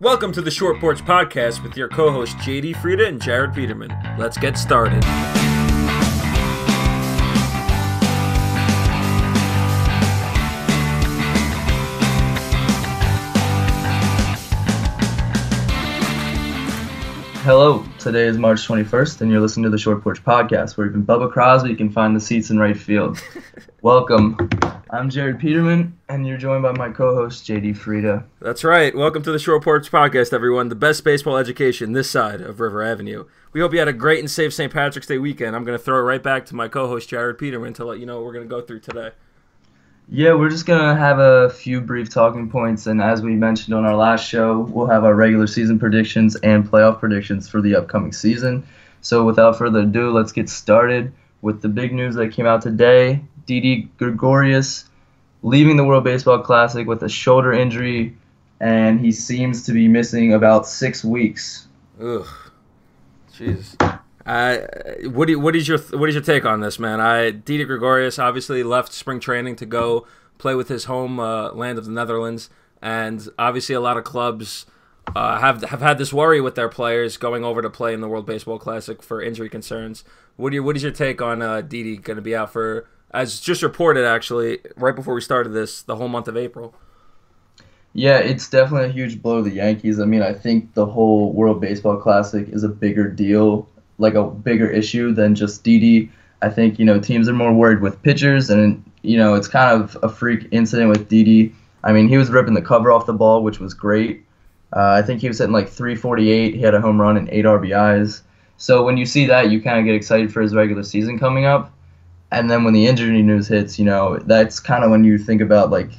Welcome to the Short Porch Podcast with your co-hosts Didi, Frida, and Jared Peterman. Let's get started. Hello, today is March 21st, and you're listening to the Short Porch Podcast, where even Bubba Crosby can find the seats in right field. Welcome. I'm Jared Peterman, and you're joined by my co-host, JD Frida. That's right. Welcome to the Short Porch Podcast, everyone. The best baseball education this side of River Avenue. We hope you had a great and safe St. Patrick's Day weekend. I'm going to throw it right back to my co-host, Jared Peterman, to let you know what we're going to go through today. Yeah, we're just going to have a few brief talking points, and as we mentioned on our last show, we'll have our regular season predictions and playoff predictions for the upcoming season. So without further ado, let's get started with the big news that came out today. Didi Gregorius leaving the World Baseball Classic with a shoulder injury, and he seems to be missing about 6 weeks. Ugh, jeez. What is your take on this, man? Didi Gregorius obviously left spring training to go play with his home land of the Netherlands, and obviously a lot of clubs have had this worry with their players going over to play in the World Baseball Classic for injury concerns. What is your take on Didi going to be out for, as just reported actually right before we started this, the whole month of April? Yeah, it's definitely a huge blow to the Yankees. I mean, I think the whole World Baseball Classic is a bigger deal, like a bigger issue than just Didi. I think, teams are more worried with pitchers, and, it's kind of a freak incident with Didi. I mean, he was ripping the cover off the ball, which was great. I think he was hitting like 348. He had a home run and 8 RBIs. So when you see that, you kind of get excited for his regular season coming up. And then when the injury news hits, that's kind of when you think about like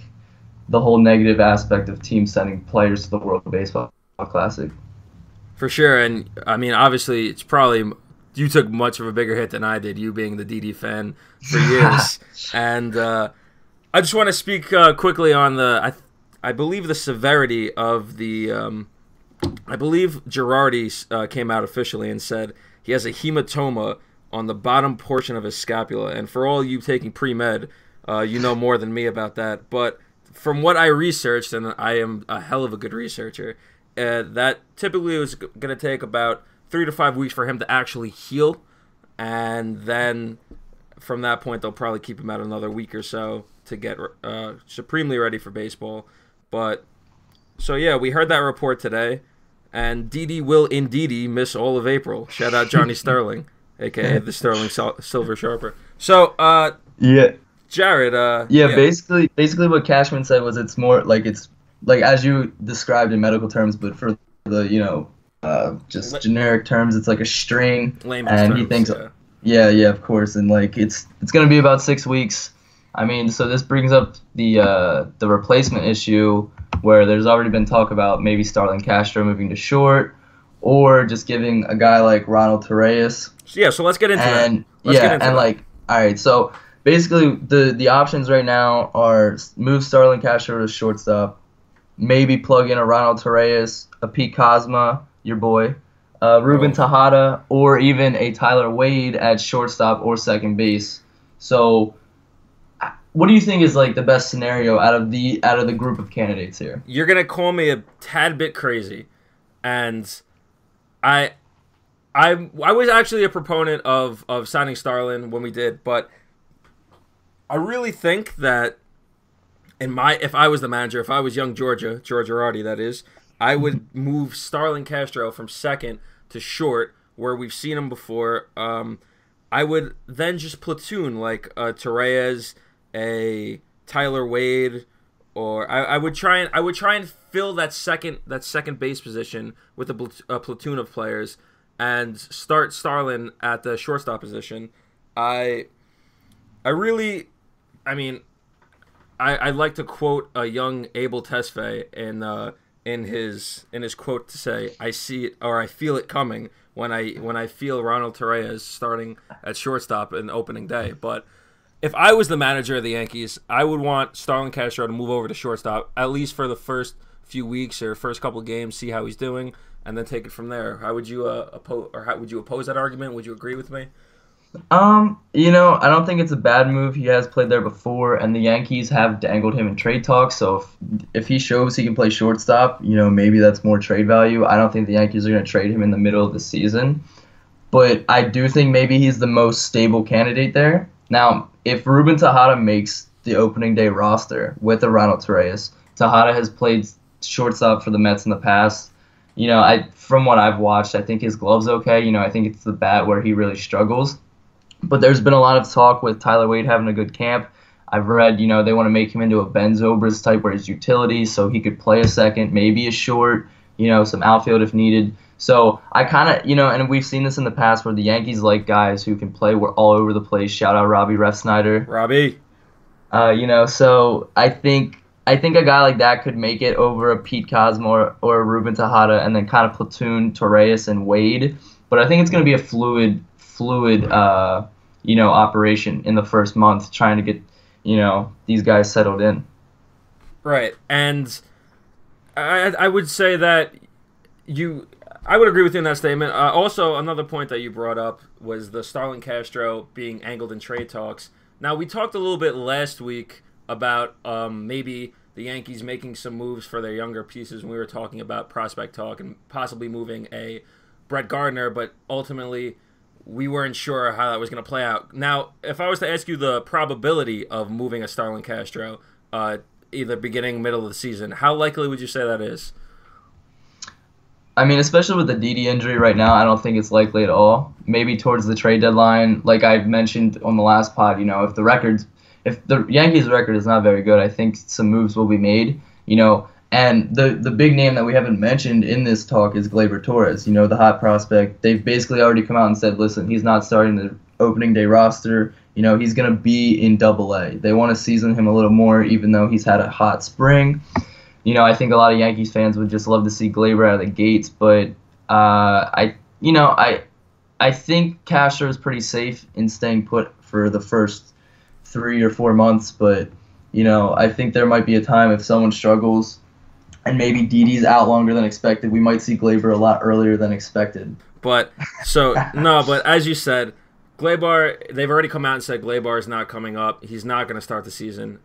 the whole negative aspect of teams sending players to the World Baseball Classic. For sure, and I mean, obviously, it's probably you took much of a bigger hit than I did, you being the Didi fan for years. And I just want to speak quickly on I believe the severity of the. I believe Girardi came out officially and said he has a hematoma on the bottom portion of his scapula. And for all you taking pre-med, you know more than me about that. But from what I researched, and I am a hell of a good researcher, that typically was going to take about 3 to 5 weeks for him to actually heal. And then from that point, they'll probably keep him out another week or so to get supremely ready for baseball. But so, yeah, we heard that report today. And Didi will indeedy miss all of April. Shout out Johnny Sterling, a.k.a. the Sterling Silver Sharper. So, yeah, Jared. Yeah, basically what Cashman said was it's more like it's like as you described in medical terms, but for the just generic terms, it's like a strain. And he thinks, yeah, of course, and like it's gonna be about 6 weeks. I mean, so this brings up the replacement issue, where there's already been talk about maybe Starlin Castro moving to short, or just giving a guy like Ronald Torreyes. Yeah, so let's get into that. All right, so basically the options right now are move Starlin Castro to shortstop, maybe plug in a Ronald Torreyes, a Pete Kozma, your boy, Ruben Tejada, or even a Tyler Wade at shortstop or second base. So what do you think is like the best scenario out of the group of candidates here? You're gonna call me a tad bit crazy, and I was actually a proponent of signing Starlin when we did, but I really think that if I was the manager, if I was young George Girardi, that is, I would move Starlin Castro from second to short, where we've seen him before. I would then just platoon like Torreyes, a Tyler Wade, or I would try and fill that second base position with a platoon of players and start Starlin at the shortstop position. I like to quote a young Abel Tesfaye in his quote to say, "I see it or I feel it coming when I feel Ronald Torreyes starting at shortstop in opening day." But if I was the manager of the Yankees, I would want Starlin Castro to move over to shortstop, at least for the first few weeks or first couple of games, see how he's doing, and then take it from there. How would you oppose that argument? Would you agree with me? I don't think it's a bad move. He has played there before, and the Yankees have dangled him in trade talks. So if he shows he can play shortstop, maybe that's more trade value. I don't think the Yankees are going to trade him in the middle of the season, but I do think maybe he's the most stable candidate there. Now, if Ruben Tejada makes the opening day roster with a Ronald Torreyes, Tejada has played shortstop for the Mets in the past. From what I've watched, I think his glove's okay. I think it's the bat where he really struggles. But there's been a lot of talk with Tyler Wade having a good camp. I've read, they want to make him into a Ben Zobrist type where he's utility, so he could play a second, maybe a short, some outfield if needed. So I kind of, and we've seen this in the past where the Yankees like guys who can play all over the place. Shout out Robbie Refsnyder. Robbie. So I think a guy like that could make it over a Pete Cosmo or a Ruben Tejada and then kind of platoon Torreyes and Wade. But I think it's going to be a fluid operation in the first month trying to get, these guys settled in. Right. And I would say that I would agree with you in that statement. Also, another point that you brought up was the Starlin Castro being angled in trade talks. Now, we talked a little bit last week about maybe the Yankees making some moves for their younger pieces when we were talking about prospect talk and possibly moving a Brett Gardner, but ultimately we weren't sure how that was going to play out. Now, if I was to ask you the probability of moving a Starlin Castro, either beginning, middle of the season, how likely would you say that is? I mean, especially with the Didi injury right now, I don't think it's likely at all. Maybe towards the trade deadline, like I mentioned on the last pod, if the Yankees record is not very good, I think some moves will be made, And the big name that we haven't mentioned in this talk is Gleyber Torres, the hot prospect. They've basically already come out and said, listen, he's not starting the opening day roster. He's going to be in Double-A. They want to season him a little more, even though he's had a hot spring. I think a lot of Yankees fans would just love to see Gleyber out of the gates, but I think Castro is pretty safe in staying put for the first 3 or 4 months, but I think there might be a time if someone struggles and maybe Didi's out longer than expected, we might see Gleyber a lot earlier than expected. But as you said, Gleyber, they've already come out and said Gleyber is not coming up. He's not going to start the season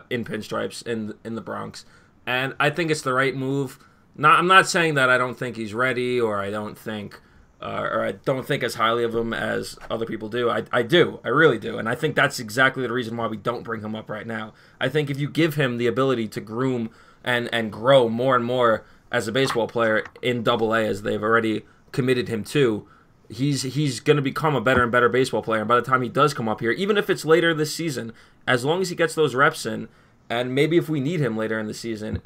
in pinstripes in the Bronx. And I think it's the right move. I'm not saying that I don't think he's ready or I don't think as highly of him as other people do. I do. I really do. And I think that's exactly the reason why we don't bring him up right now. I think if you give him the ability to groom and grow more and more as a baseball player in Double-A, as they've already committed him to, he's going to become a better and better baseball player. And by the time he does come up here, even if it's later this season, as long as he gets those reps in, and maybe if we need him later in the season,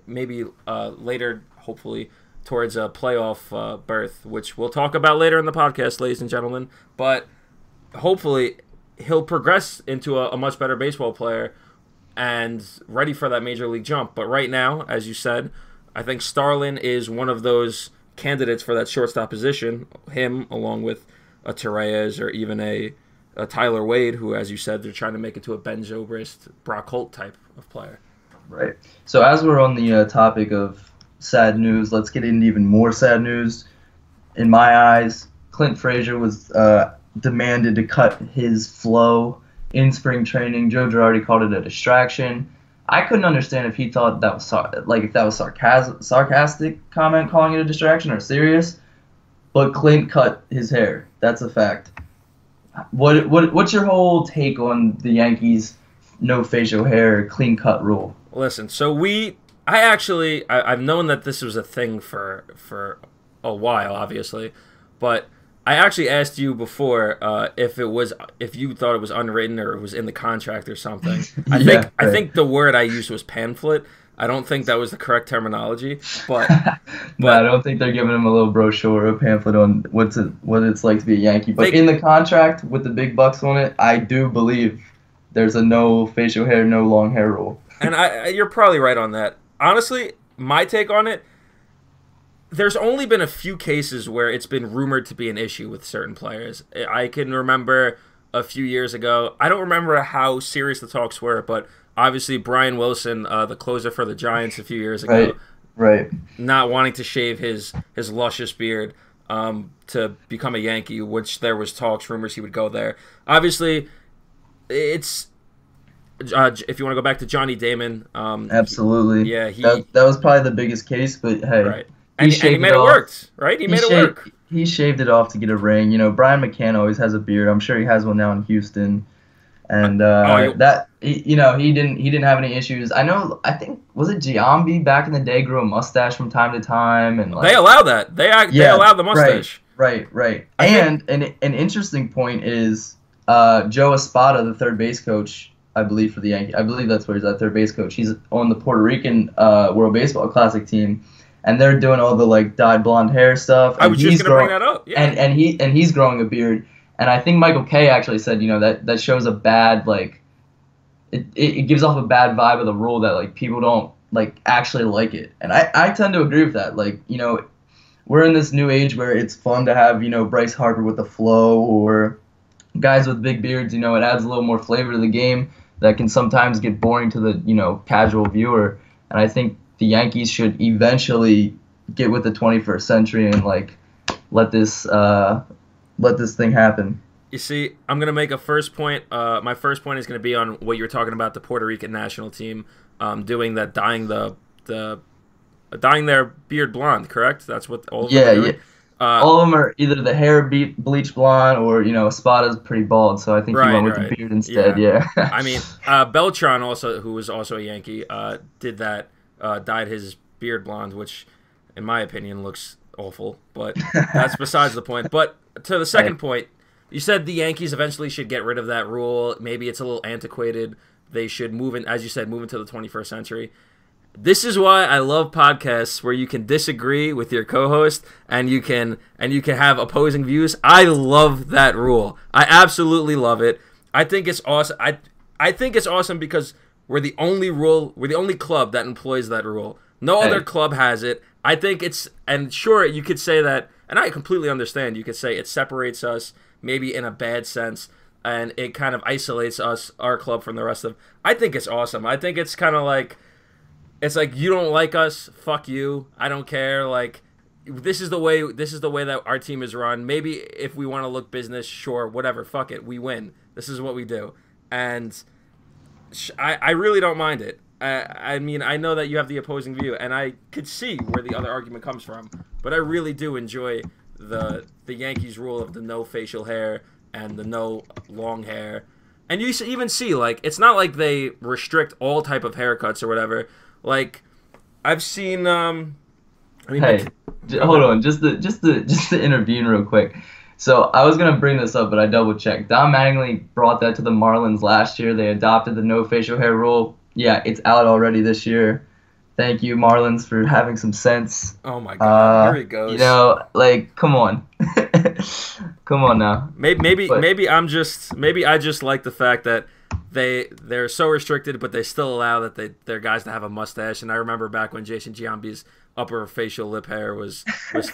maybe later, hopefully, towards a playoff berth, which we'll talk about later in the podcast, ladies and gentlemen. But hopefully he'll progress into a much better baseball player and ready for that major league jump. But right now, as you said, I think Starlin is one of those candidates for that shortstop position, him along with a Torreyes or even a Tyler Wade, who, as you said, they're trying to make it to a Ben Zobrist, Brock Holt type of player. Right. So as we're on the topic of sad news, let's get into even more sad news. In my eyes, Clint Frazier was demanded to cut his flow in spring training. Joe Girardi called it a distraction. I couldn't understand if he thought that was sarcastic comment calling it a distraction or serious. But Clint cut his hair. That's a fact. What's your whole take on the Yankees no facial hair clean cut rule? Listen, so I've known that this was a thing for a while, obviously, but I actually asked you before if you thought it was unwritten or it was in the contract or something. I think the word I used was pamphlet. I don't think that was the correct terminology, but no, I don't think they're giving him a little brochure or a pamphlet on what it's like to be a Yankee. But in the contract with the big bucks on it, I do believe there's a no facial hair, no long hair rule. And you're probably right on that. Honestly, my take on it, there's only been a few cases where it's been rumored to be an issue with certain players. I can remember a few years ago. I don't remember how serious the talks were, but obviously Brian Wilson, the closer for the Giants a few years ago, right, not wanting to shave his luscious beard. to become a Yankee, which there was talks, rumors he would go there. Obviously, it's if you want to go back to Johnny Damon, Absolutely. he That was probably the biggest case, but hey, right, and he made it work, right? He made it work. He shaved it off to get a ring. You know, Brian McCann always has a beard. I'm sure he has one now in Houston. And he didn't have any issues. I think was it Giambi back in the day grew a mustache from time to time, and they allow that. They allow the mustache. Right. And an interesting point is Joe Espada, the third base coach, I believe for the Yankees. I believe that's where he's at, third base coach. He's on the Puerto Rican World Baseball Classic team, and they're doing all the like dyed blonde hair stuff. I was just gonna bring that up. Yeah. And he's growing a beard. And I think Michael Kay actually said, that shows a bad, like, it gives off a bad vibe of the rule that, like, people don't, like, actually like it. And I tend to agree with that. Like, we're in this new age where it's fun to have, Bryce Harper with the flow or guys with big beards. It adds a little more flavor to the game that can sometimes get boring to the, casual viewer. And I think the Yankees should eventually get with the 21st century and, like, let this thing happen. You see, I'm gonna make a first point. My first point is gonna be on what you were talking about, the Puerto Rican national team doing that, dyeing their beard blonde. Correct? That's what all of them are doing. Yeah. All of them are either the hair bleach blonde or Espada's pretty bald, so I think he went with the beard instead. Yeah. I mean, Beltran also, who was also a Yankee, did that, dyed his beard blonde, which, in my opinion, looks awful. But that's besides the point. But to the second point, you said the Yankees eventually should get rid of that rule. Maybe it's a little antiquated. They should move in, as you said, move into the 21st century. This is why I love podcasts where you can disagree with your co-host and you can have opposing views. I love that rule. I absolutely love it. I think it's awesome. I think it's awesome because we're the only club that employs that rule. No other club has it. I think it's, and sure, you could say that, and I completely understand. You could say it separates us, maybe in a bad sense, and it kind of isolates us, our club, from the rest of. I think it's awesome. I think it's kind of like, it's like, you don't like us, fuck you. I don't care. Like, this is the way that our team is run. Maybe if we want to look business, sure, whatever, fuck it, we win. This is what we do, and I really don't mind it. I mean, I know that you have the opposing view, and I could see where the other argument comes from, but I really do enjoy the Yankees rule of the no facial hair and the no long hair. And you even see, like, it's not like they restrict all type of haircuts or whatever. Like, I've seen hold on, just to intervene real quick. So I was gonna bring this up, but I double checked. Don Mattingly brought that to the Marlins last year. They adopted the no facial hair rule. Yeah, it's out already this year. Thank you, Marlins, for having some sense. Oh my God, here he goes. Like, come on, come on now. Maybe I just like the fact that they're so restricted, but they still allow that their guys to have a mustache. And I remember back when Jason Giambi's upper facial lip hair was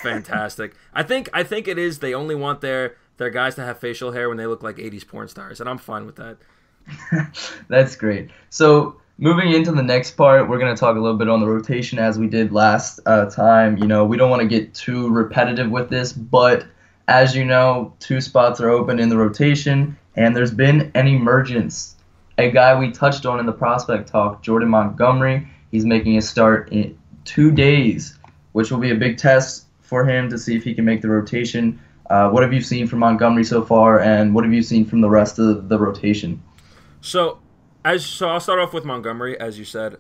fantastic. I think it is. They only want their guys to have facial hair when they look like 80s porn stars, and I'm fine with that. That's great. So moving into the next part, we're going to talk a little bit on the rotation as we did last time. We don't want to get too repetitive with this, but as you know, 2 spots are open in the rotation, and there's been an emergence. A guy we touched on in the prospect talk, Jordan Montgomery, he's making a start in 2 days, which will be a big test for him to see if he can make the rotation. What have you seen from Montgomery so far, and what have you seen from the rest of the rotation? So I'll start off with Montgomery, as you said.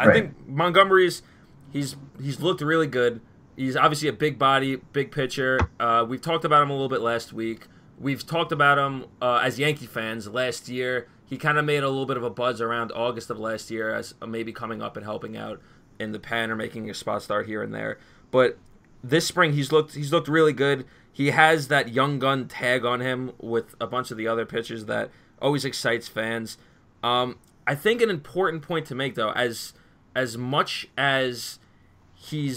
I think Montgomery's he's looked really good. He's obviously a big body, big pitcher. We've talked about him a little bit last week. We've talked about him as Yankee fans last year. He kind of made a little bit of a buzz around August of last year as maybe coming up and helping out in the pen or making a spot start here and there. But this spring he's looked really good. He has that young gun tag on him with a bunch of the other pitchers that always excites fans. I think an important point to make, though, as much as he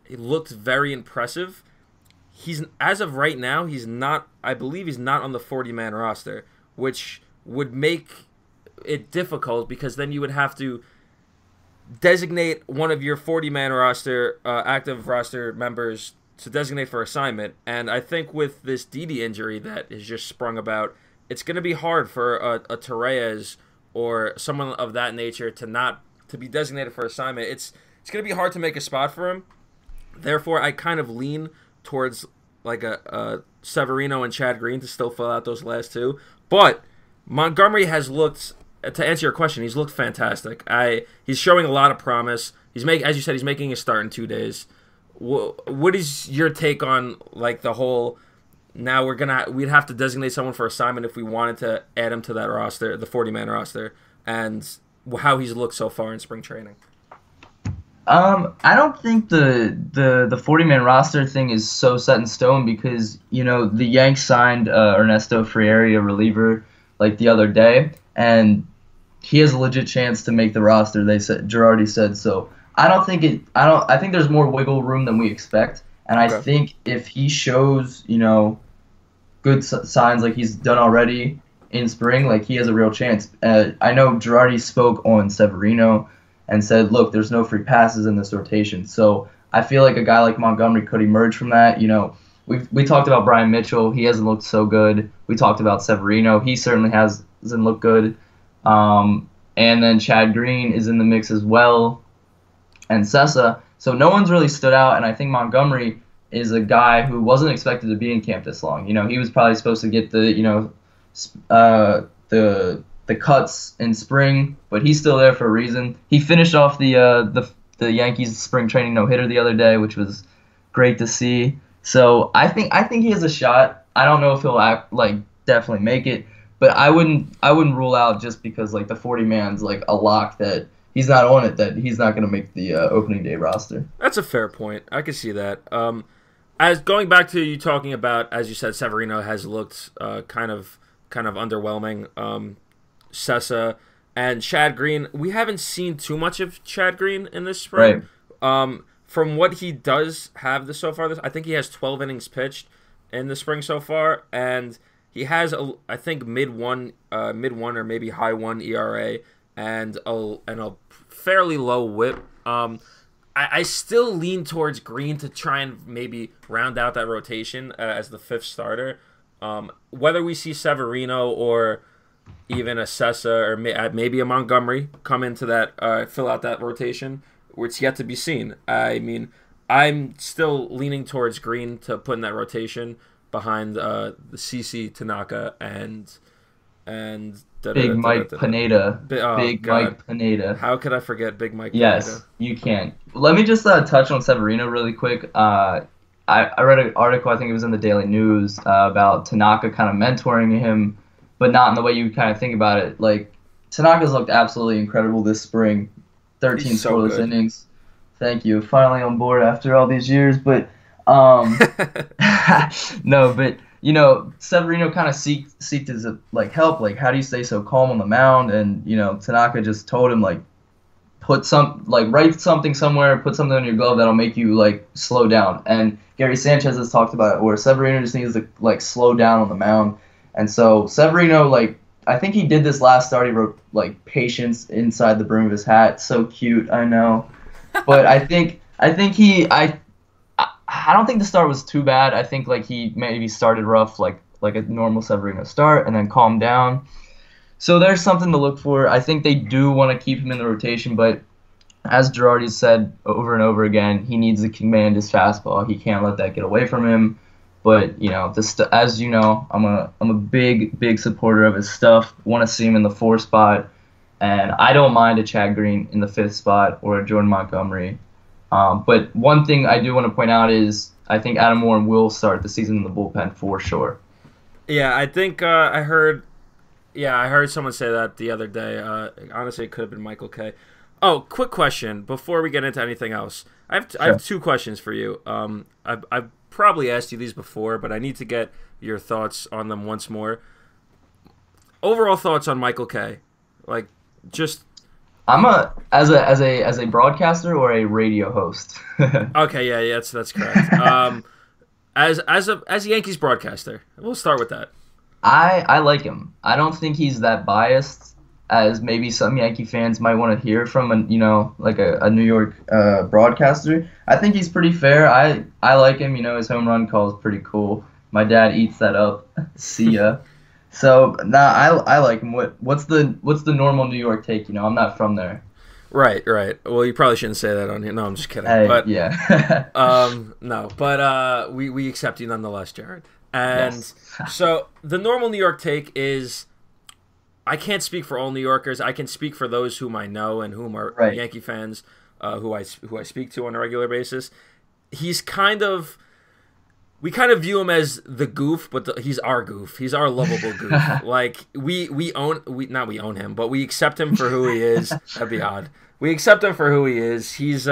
looked very impressive, as of right now, I believe he's not on the 40-man roster, which would make it difficult because then you would have to designate one of your 40-man roster, active roster members to designate for assignment. And I think with this Didi injury that is just sprung about, it's going to be hard for a Torres or someone of that nature to be designated for assignment. It's going to be hard to make a spot for him. Therefore, I kind of lean towards like a Severino and Chad Green to still fill out those last two. But Montgomery has looked, to answer your question, he's looked fantastic. He's showing a lot of promise. As you said, he's making a start in 2 days. What is your take on like the whole? Now we'd have to designate someone for assignment if we wanted to add him to that roster, the 40-man roster, and how he's looked so far in spring training. I don't think the 40-man roster thing is so set in stone because, the Yanks signed Ernesto Frieri, a reliever, like the other day, and he has a legit chance to make the roster. Girardi said so. I think there's more wiggle room than we expect, and I think if he shows, good signs like he's done already in spring, like he has a real chance. I know Girardi spoke on Severino and said, look, there's no free passes in this rotation. So I feel like a guy like Montgomery could emerge from that. We talked about Brian Mitchell. He hasn't looked so good. We talked about Severino. He certainly hasn't looked good. And then Chad Green is in the mix as well, and Sessa. So no one's really stood out, and I think Montgomery is a guy who wasn't expected to be in camp this long. He was probably supposed to get the cuts in spring, but he's still there for a reason. He finished off the Yankees spring training no-hitter the other day, which was great to see. So I think he has a shot. I don't know if he'll definitely make it, but I wouldn't rule out just because like the 40-man's like a lock that he's not on it, that he's not going to make the opening day roster. That's a fair point. I can see that. As going back to you talking about, as you said, Severino has looked kind of underwhelming. Sessa and Chad Green, we haven't seen too much of Chad Green in this spring. Right. From what he does have so far, I think he has 12 innings pitched in the spring so far, and he has I think mid one or maybe high 1 ERA and a fairly low WHIP. I still lean towards Green to try and maybe round out that rotation as the 5th starter. Whether we see Severino or even a Sessa or maybe a Montgomery come into that, fill out that rotation, it's yet to be seen. I mean, I'm still leaning towards Green to put in that rotation behind the CC, Tanaka, and Big Mike Pineda. Big Mike Pineda. How could I forget Big Mike Pineda? Yes, you can. Let me just touch on Severino really quick. I read an article, I think it was in the Daily News, about Tanaka kind of mentoring him, but not in the way you kind of think about it. Like, Tanaka's looked absolutely incredible this spring. 13 scoreless innings. Thank you. Finally on board after all these years. But, no, but, Severino kind of seeked his, help. Like, how do you stay so calm on the mound? And, Tanaka just told him, write something somewhere, put something on your glove that'll make you, slow down. And Gary Sanchez has talked about it, where Severino just needs to, slow down on the mound. And so Severino, I think he did this last start. He wrote, patience inside the brim of his hat. So cute, I know. But I don't think the start was too bad. I think, he maybe started rough, like a normal Severino start, and then calmed down. So there's something to look for. I think they do want to keep him in the rotation, but as Girardi said over and over again, he needs to command his fastball. He can't let that get away from him. But, as you know, I'm a big supporter of his stuff. Want to see him in the 4th spot. And I don't mind a Chad Green in the 5th spot or a Jordan Montgomery. But one thing I do want to point out is I think Adam Warren will start the season in the bullpen for sure. Yeah, I think I heard someone say that the other day. Honestly, it could have been Michael K. Oh, quick question before we get into anything else. I have 2 questions for you. I've probably asked you these before, but I need to get your thoughts on them once more. Overall thoughts on Michael K. I'm as a broadcaster or a radio host. Okay, yeah, that's correct. As a Yankees broadcaster, we'll start with that. I like him. I don't think he's that biased. as maybe some Yankee fans might want to hear from a New York broadcaster. I think he's pretty fair. I like him. His home run call is pretty cool. My dad eats that up. See ya. So I like him. What's the normal New York take? I'm not from there. Right. Well, you probably shouldn't say that on here. No, I'm just kidding. Hey, but yeah. no, but we accept you nonetheless, Jared. And Yes. so the normal New York take is, I can't speak for all New Yorkers. I can speak for those whom I know and whom are Right. Yankee fans, who I speak to on a regular basis. We kind of view him as the goof, but he's our goof. He's our lovable goof. Like we own him, but we accept him for who he is. That'd be odd. We accept him for who he is. He's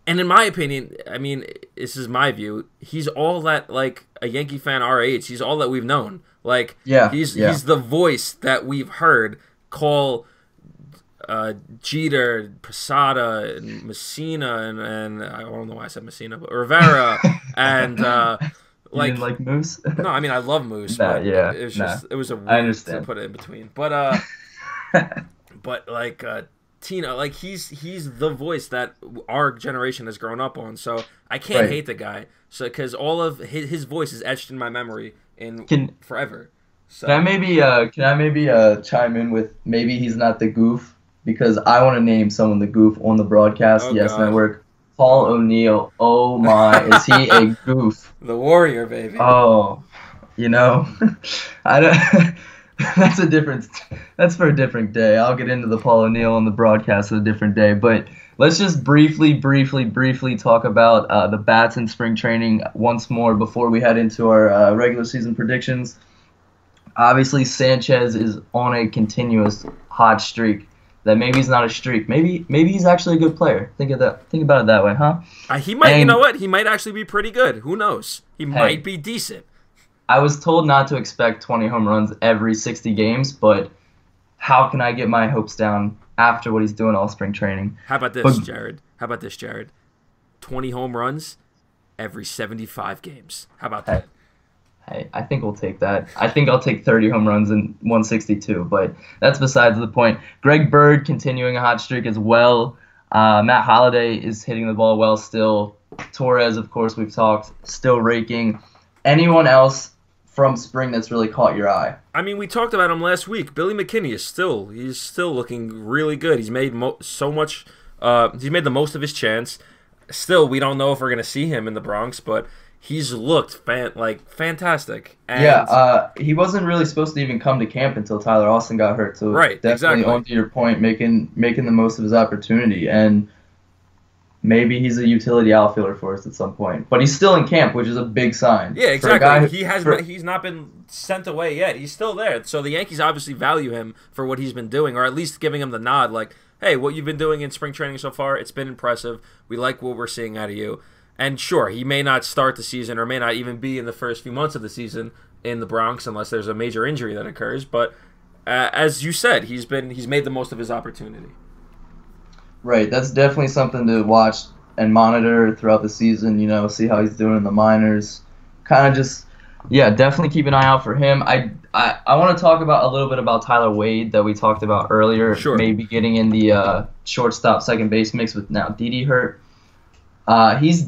and in my opinion, I mean, this is my view. He's all that, like, a Yankee fan our age. He's all that we've known. Like, he's the voice that we've heard call Jeter, Posada, and Messina, and I don't know why I said Messina, but Rivera, and You didn't like Moose? no, I mean, I love Moose, Nah, but yeah, it was nah. just it was a I weird to understand. put it in between. But but like Tina, like he's the voice that our generation has grown up on. So I can't Right. hate the guy. So because all of his voice is etched in my memory forever. So Can I maybe chime in with maybe he's not the goof, because I want to name someone the goof on the broadcast. Oh, Yes God. Network. Paul O'Neill. Oh my, is he a goof? the Warrior, baby. Oh, I don't. That's for a different day. I'll get into the Paul O'Neill on the broadcast at a different day. But let's just briefly talk about the bats in spring training once more before we head into our regular season predictions. Obviously, Sanchez is on a continuous hot streak. That maybe he's not a streak. Maybe he's actually a good player. Think about it that way, huh? He might. And- You know what? He might actually be pretty good. Who knows? He might be decent. I was told not to expect 20 home runs every 60 games, but how can I get my hopes down after what he's doing all spring training? How about this, Jared? 20 home runs every 75 games. How about that? Hey, I think we'll take that. I think I'll take 30 home runs in 162, but that's besides the point. Greg Bird continuing a hot streak as well. Matt Holliday is hitting the ball well still. Torres, of course, we've talked, still raking. Anyone else from spring that's really caught your eye? I mean, we talked about him last week. Billy McKinney he's still looking really good. He's made so much. He's made the most of his chance. Still, we don't know if we're gonna see him in the Bronx, but he's looked fantastic. And he wasn't really supposed to even come to camp until Tyler Austin got hurt. So Right, definitely exactly. on to your point, making the most of his opportunity, and maybe he's a utility outfielder for us at some point. But he's still in camp, which is a big sign. Yeah, For a guy exactly. He's not been sent away yet. He's still there. So the Yankees obviously value him for what he's been doing, or at least giving him the nod, like, hey, what you've been doing in spring training so far, it's been impressive. We like what we're seeing out of you. And sure, he may not start the season or may not even be in the first few months of the season in the Bronx unless there's a major injury that occurs. But as you said, he's made the most of his opportunity. Right, that's definitely something to watch and monitor throughout the season, see how he's doing in the minors. Kind of just, definitely keep an eye out for him. I want to talk about a little bit about Tyler Wade that we talked about earlier. Sure. Maybe getting in the shortstop, second base mix with now Didi hurt. He's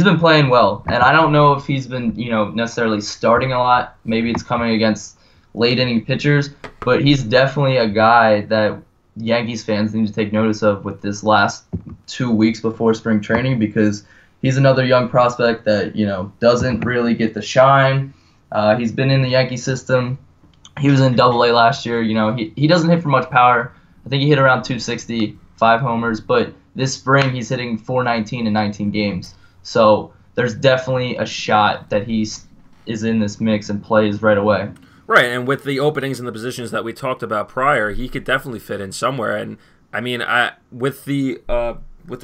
been playing well, and I don't know if he's been, necessarily starting a lot. Maybe it's coming against late inning pitchers, but he's definitely a guy that Yankees fans need to take notice of with this last 2 weeks before spring training, because he's another young prospect that, doesn't really get the shine. He's been in the Yankee system. He was in Double-A last year. He doesn't hit for much power. I think he hit around 260, 5 homers, but this spring he's hitting 419 in 19 games. So there's definitely a shot that he is in this mix and plays right away. Right, and with the openings and the positions that we talked about prior, he could definitely fit in somewhere. And I mean, with the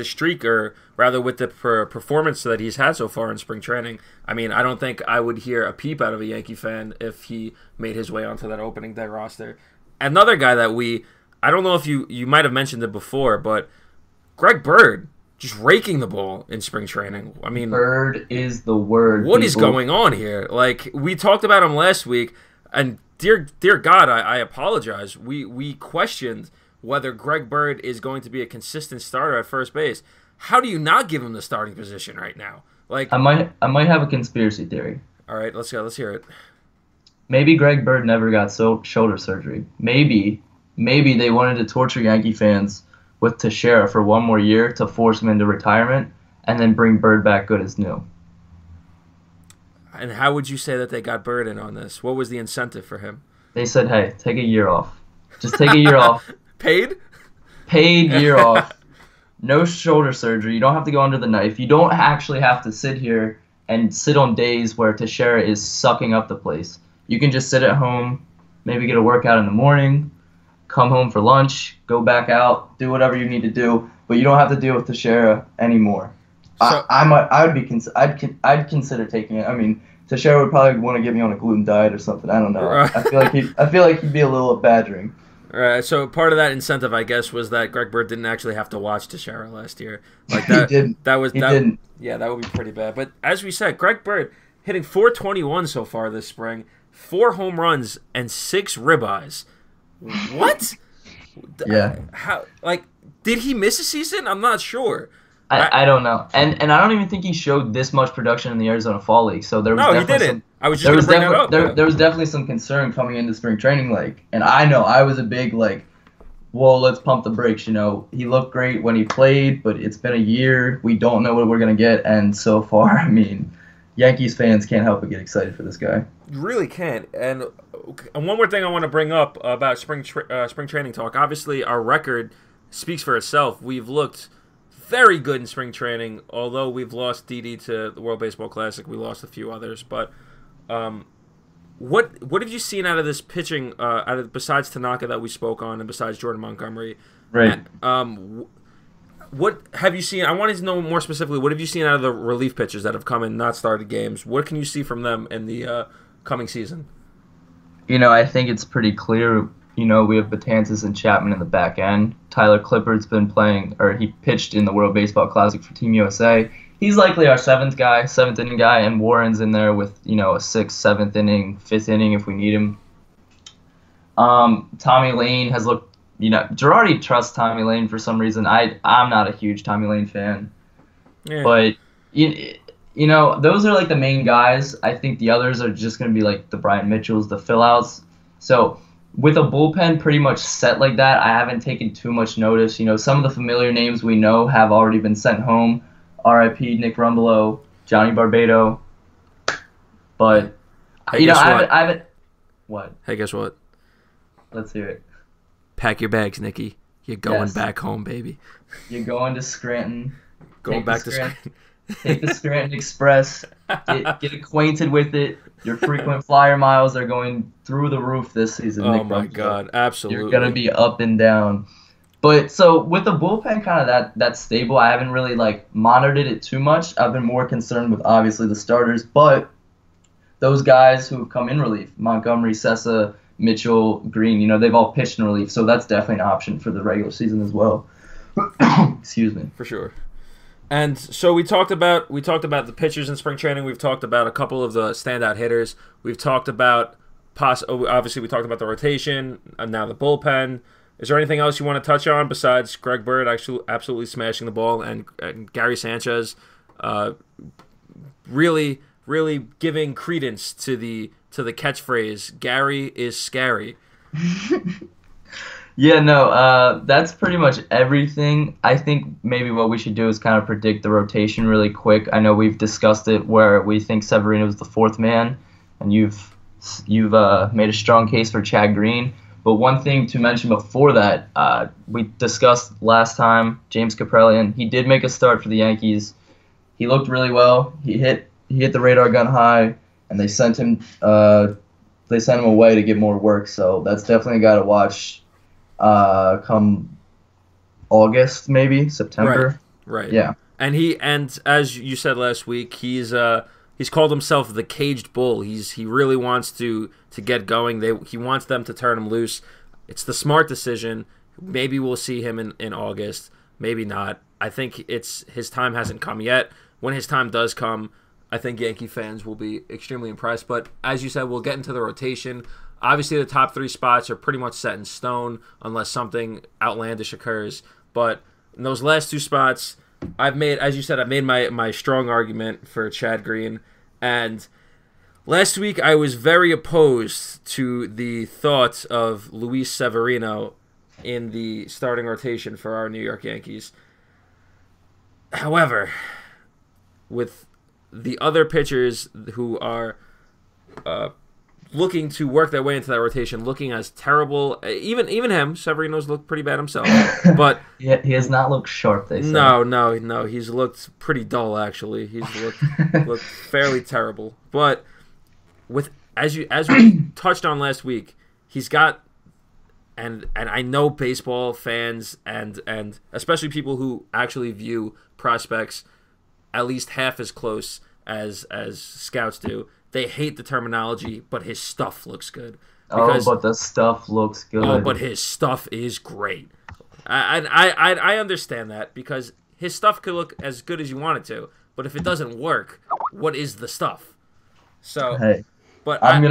streak, or rather with the performance that he's had so far in spring training, I mean, I don't think I would hear a peep out of a Yankee fan if he made his way onto that opening day roster. Another guy that I don't know if you might have mentioned it before, but Greg Bird just raking the ball in spring training. I mean, Bird is the word. What is going on here? Like, we talked about him last week, and dear God, I apologize. We questioned whether Greg Bird is going to be a consistent starter at first base. How do you not give him the starting position right now? Like, I might have a conspiracy theory. All right, let's go. Let's hear it. Maybe Greg Bird never got shoulder surgery. Maybe they wanted to torture Yankee fans with Teixeira for one more year to force him into retirement and then bring Bird back good as new. And how would you say that they got Bird in on this? What was the incentive for him? They said, hey, take a year off. Just take a year off. Paid? Paid year off. No shoulder surgery. You don't have to go under the knife. You don't actually have to sit here and sit on days where Teixeira is sucking up the place. You can just sit at home, maybe get a workout in the morning, come home for lunch, go back out, do whatever you need to do, but you don't have to deal with Teixeira anymore. So, I'd consider taking it. I mean, Teixeira would probably want to get me on a gluten diet or something. I don't know. I feel like he'd be a little badgering. All right. So part of that incentive, I guess, was that Greg Bird didn't actually have to watch Teixeira last year. Like that. He didn't. He didn't. Yeah, that would be pretty bad. But as we said, Greg Bird hitting .421 so far this spring, 4 home runs and 6 ribeyes. What? Yeah. How? Like, did he miss a season? I'm not sure. I don't know, and I don't even think he showed this much production in the Arizona Fall League. So there was he didn't. I was just going to bring that up. There was definitely some concern coming into spring training, and I know I was a big well, let's pump the brakes. He looked great when he played, but it's been a year. We don't know what we're gonna get, and so far, I mean, Yankees fans can't help but get excited for this guy. You really can't. And one more thing I want to bring up about spring training talk. Obviously, our record speaks for itself. We've looked very good in spring training, although we've lost Didi to the World Baseball Classic. We lost a few others, but what have you seen out of this pitching, besides Tanaka that we spoke on, and besides Jordan Montgomery? Right. What have you seen? I wanted to know more specifically, what have you seen out of the relief pitchers that have come and not started games? What can you see from them in the coming season? I think it's pretty clear. We have Betances and Chapman in the back end. Tyler Clippard's been playing, or he pitched in the World Baseball Classic for Team USA. He's likely our seventh inning guy, and Warren's in there with, a 6th, 7th inning, 5th inning if we need him. Tommy Lane has looked, Girardi trusts Tommy Lane for some reason. I'm not a huge Tommy Lane fan. Yeah. But, those are the main guys. I think the others are just going to be the Brian Mitchells, the fill-outs. So with a bullpen pretty much set like that, I haven't taken too much notice. Some of the familiar names we know have already been sent home. R.I.P. Nick Rumbelow, Johnny Barbado. But, hey, I haven't... What? Hey, guess what? Let's hear it. Pack your bags, Nicky. You're going back home, baby. You're going to Scranton. Going back to Scranton. Take the Scranton Express. Get acquainted with it. Your frequent flyer miles are going through the roof this season. Oh, my God. Absolutely. You're going to be up and down. But so with the bullpen kind of that stable, I haven't really monitored it too much. I've been more concerned with obviously the starters, but those guys who have come in relief, Montgomery, Sessa, Mitchell, Green, they've all pitched in relief, so that's definitely an option for the regular season as well. Excuse me. For sure. And so we talked about the pitchers in spring training. We've talked about a couple of the standout hitters. We've talked about obviously we talked about the rotation and now the bullpen. Is there anything else you want to touch on besides Greg Bird actually absolutely smashing the ball and Gary Sanchez really giving credence to the catchphrase "Gary is scary"? Yeah, no, that's pretty much everything. I think maybe what we should do is kind of predict the rotation really quick. I know we've discussed it where we think Severino's the 4th man, and you've made a strong case for Chad Green. But one thing to mention before that, we discussed last time, James Kaprelian. He did make a start for the Yankees. He looked really well. He hit the radar gun high, and they sent him away to get more work. So that's definitely a guy to watch. Come August, maybe September. Right. Yeah. And as you said last week, he's called himself the caged bull. He really wants to get going. He wants them to turn him loose. It's the smart decision. Maybe we'll see him in August. Maybe not. I think his time hasn't come yet. When his time does come, I think Yankee fans will be extremely impressed. But as you said, we'll get into the rotation. Obviously, the top 3 spots are pretty much set in stone unless something outlandish occurs. But in those last 2 spots, I've made my strong argument for Chad Green. And last week, I was very opposed to the thought of Luis Severino in the starting rotation for our New York Yankees. However, with the other pitchers who are looking to work their way into that rotation, looking as terrible, even him, Severino's looked pretty bad himself. But yeah, he has not looked sharp. They say. No, he's looked pretty dull actually. He's looked fairly terrible. But as we touched on last week, he's got. And I know baseball fans and especially people who actually view prospects at least half as close as scouts do. They hate the terminology, but his stuff looks good. But the stuff looks good. Oh, but his stuff is great. I understand that because his stuff could look as good as you want it to, but if it doesn't work, what is the stuff? So, hey, but I'm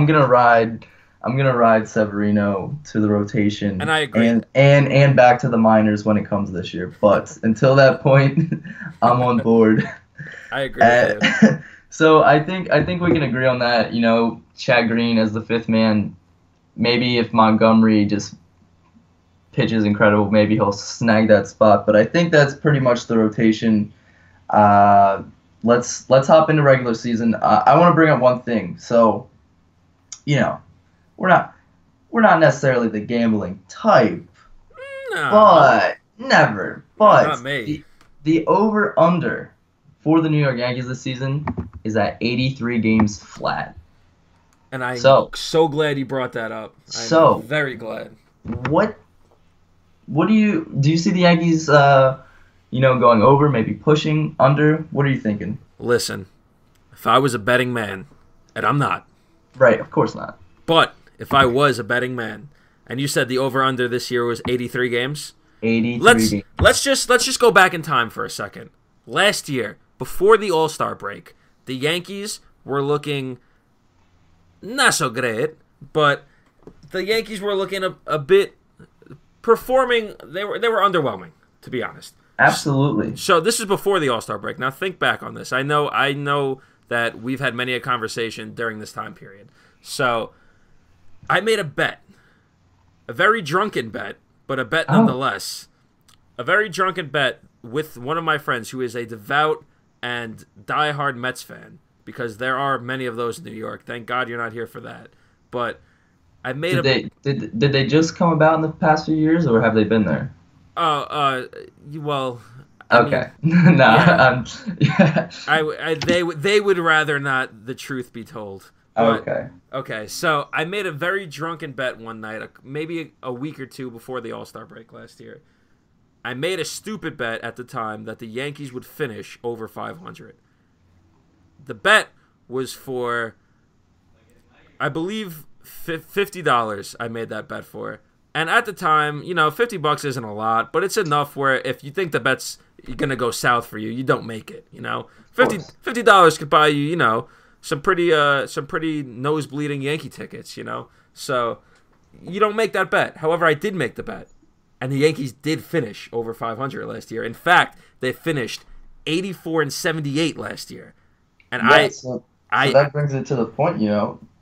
gonna ride Severino to the rotation, and I agree, and back to the minors when it comes this year. But until that point, I'm on board. I agree with you. So I think we can agree on that. You know, Chad Green as the 5th man. Maybe if Montgomery just pitches incredible, maybe he'll snag that spot. But I think that's pretty much the rotation. Let's hop into regular season. I want to bring up one thing. So, you know, we're not necessarily the gambling type, no. but never. But not me. The over/under for the New York Yankees this season is at 83 games flat. And I'm so glad you brought that up. I'm very glad. What do you see the Yankees going over, maybe pushing under? What are you thinking? Listen, if I was a betting man, and I'm not. Right, of course not. But if I was a betting man, and you said the over/under this year was 83 games, 83 games. Let's just go back in time for a second. Last year, before the All-Star break, the Yankees were looking not so great, but the Yankees were looking a bit performing. They were underwhelming, to be honest. Absolutely. So this is before the All-Star break. Now think back on this. I know that we've had many a conversation during this time period. So I made a bet, a very drunken bet, but a bet nonetheless. A very drunken bet with one of my friends who is a devout and diehard Mets fan, because there are many of those in New York. Thank God you're not here for that. But I made Did they just come about in the past few years, or have they been there? Well. Okay. Yeah. They would rather not the truth be told. But, okay. So I made a very drunken bet one night, maybe a week or two before the All-Star break last year. I made a stupid bet at the time that the Yankees would finish over 500. The bet was for, I believe, $50. I made that bet for. And at the time, $50 isn't a lot, but it's enough where if you think the bet's going to go south for you, you don't make it, $50 could buy you, some pretty nosebleeding Yankee tickets, So you don't make that bet. However, I did make the bet. And the Yankees did finish over 500 last year. In fact, they finished 84-78 last year. And so that brings it to the point,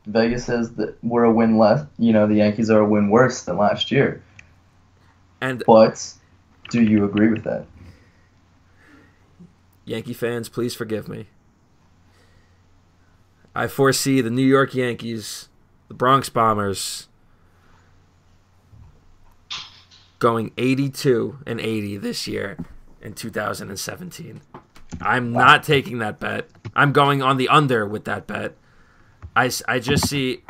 Vegas says that we're a win less. The Yankees are a win worse than last year. But do you agree with that? Yankee fans, please forgive me. I foresee the New York Yankees, the Bronx Bombers, going 82-80 this year in 2017. I'm not taking that bet. I'm going on the under with that bet. I just see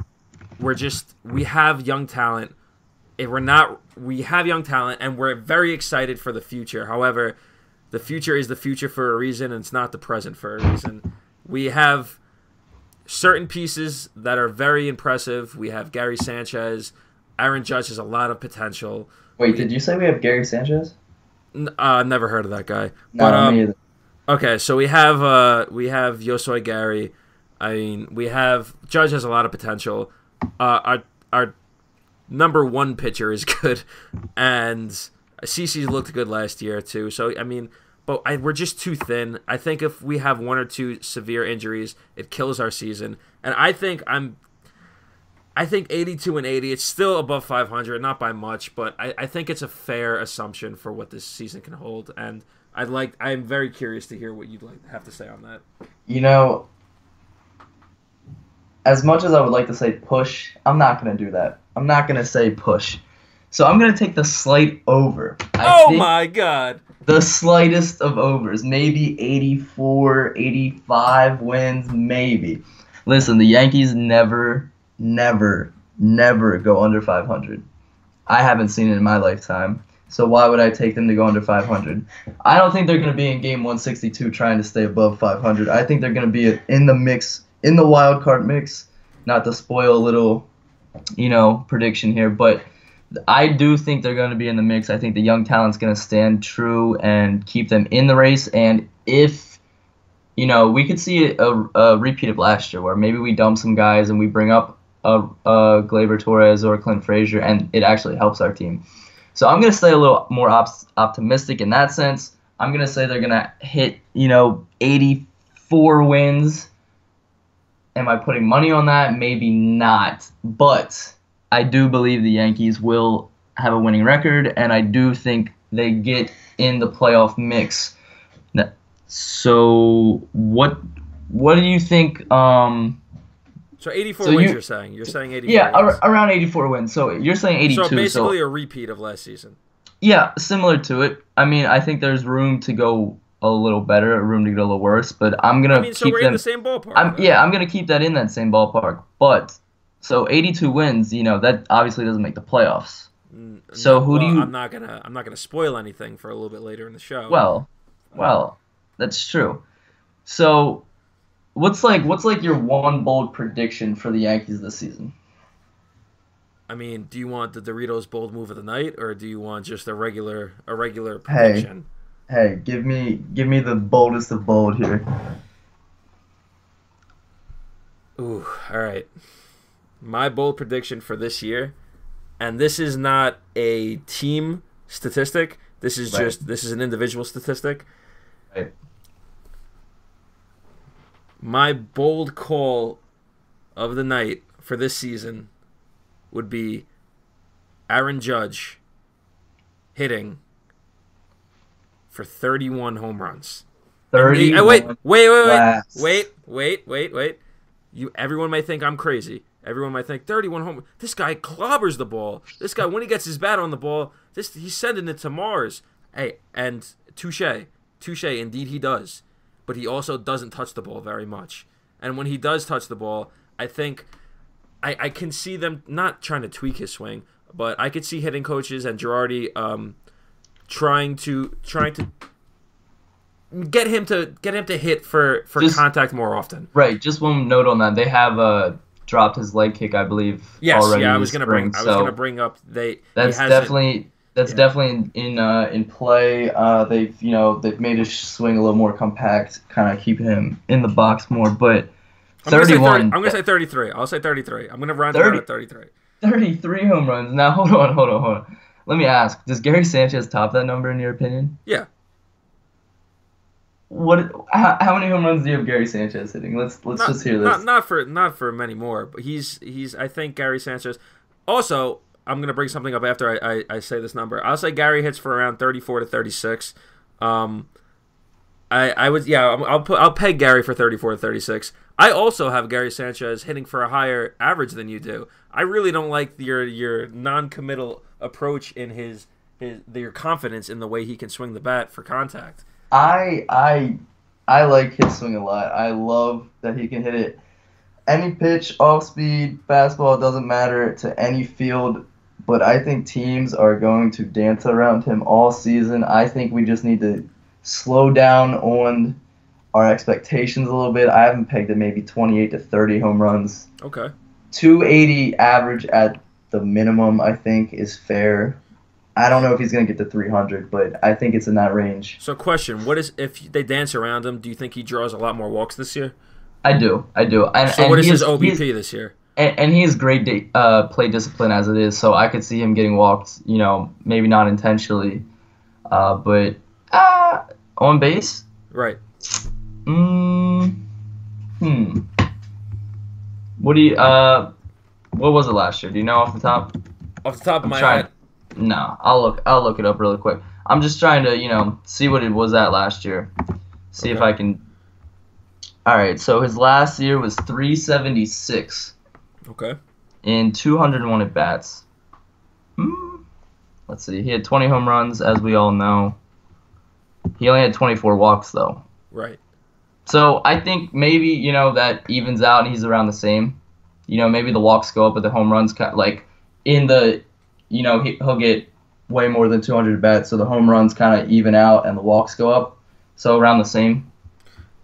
we have young talent. We have young talent, and we're very excited for the future. However, the future is the future for a reason, and it's not the present for a reason. We have certain pieces that are very impressive. We have Gary Sanchez. Aaron Judge has a lot of potential. Wait, did you say we have Gary Sanchez? Never heard of that guy. No, me either. Okay, so we have Yosoi Gary. I mean, we have Judge has a lot of potential. our number one pitcher is good, and CeCe's looked good last year too. So I mean, but we're just too thin. I think if we have one or two severe injuries, it kills our season. And I think 82 and 80. It's still above 500, not by much, but I think it's a fair assumption for what this season can hold. And I'm very curious to hear what you'd have to say on that. You know, as much as I would like to say push, I'm not going to do that. I'm not going to say push. So I'm going to take the slight over. Oh my God. The slightest of overs. Maybe 84, 85 wins, maybe. Listen, the Yankees never go under 500. I haven't seen it in my lifetime. So why would I take them to go under 500? I don't think they're going to be in game 162 trying to stay above 500. I think they're going to be in the mix, in the wild card mix. Not to spoil a little, prediction here, but I do think they're going to be in the mix. I think the young talent's going to stand true and keep them in the race. And if, we could see a repeat of last year where maybe we dump some guys and we bring up a Gleyber Torres or Clint Frazier, and it actually helps our team. So I'm going to stay a little more optimistic in that sense. I'm going to say they're going to hit, 84 wins. Am I putting money on that? Maybe not. But I do believe the Yankees will have a winning record, and I do think they get in the playoff mix. So what do you think? So 84 wins, you're saying? You're saying 84 wins. Around 84 wins. So you're saying 82. So basically a repeat of last season. Yeah, similar to it. I mean, I think there's room to go a little better, room to go a little worse, but I'm going to keep so we're in the same ballpark. I'm going to keep that in that same ballpark. But, so 82 wins, that obviously doesn't make the playoffs. So who do you... I'm not gonna spoil anything for a little bit later in the show. Well, that's true. So... What's your one bold prediction for the Yankees this season? I mean, do you want the Doritos bold move of the night, or do you want just a regular prediction? Hey, give me the boldest of bold here. Ooh, all right. My bold prediction for this year, and this is not a team statistic. This is this is an individual statistic. Right. My bold call of the night for this season would be Aaron Judge hitting for 31 home runs. 31. Wait. Everyone may think I'm crazy. Everyone might think 31 home. This guy clobbers the ball. This guy, when he gets his bat on the ball, he's sending it to Mars. Hey, and touche. Indeed, he does. But he also doesn't touch the ball very much. And when he does touch the ball, I think I can see them not trying to tweak his swing, but I could see hitting coaches and Girardi trying to get him to hit for contact more often. Right. Just one note on that: they have dropped his leg kick, I believe. Yes. Already I was going to bring up That's definitely in play. They've made his swing a little more compact, kind of keep him in the box more. But 31. I'm gonna say 33. I'll say 33. I'm gonna round it out at 33. 33 home runs. Now hold on. Let me ask: does Gary Sanchez top that number in your opinion? Yeah. How many home runs do you have Gary Sanchez hitting? Let's just hear this. Not for many more, but he's I think Gary Sanchez. Also, I'm gonna bring something up after I say this number. I'll say Gary hits for around 34 to 36. I'll peg Gary for 34 to 36. I also have Gary Sanchez hitting for a higher average than you do. I really don't like your non-committal approach in your confidence in the way he can swing the bat for contact. I like his swing a lot. I love that he can hit it any pitch, off speed, fastball, doesn't matter, to any field. But I think teams are going to dance around him all season. I think we just need to slow down on our expectations a little bit. I haven't pegged it maybe 28 to 30 home runs. Okay. 280 average at the minimum, I think, is fair. I don't know if he's going to get to 300, but I think it's in that range. So question, if they dance around him, do you think he draws a lot more walks this year? I do. So what is his OBP this year? and he has great play discipline as it is, so I could see him getting walked, maybe not intentionally, but on base. Right. Hmm. What do you what was it last year? Do you know off the top? Off the top of my head. No, I'll look it up really quick. I'm just trying to, see what it was at last year. See if I can. All right, so his last year was 376. Okay. In 201 at bats. Let's see. He had 20 home runs, as we all know. He only had 24 walks, though. Right. So I think maybe, that evens out and he's around the same. Maybe the walks go up, but the home runs, in the, he'll get way more than 200 at bats, so the home runs kind of even out and the walks go up. So around the same.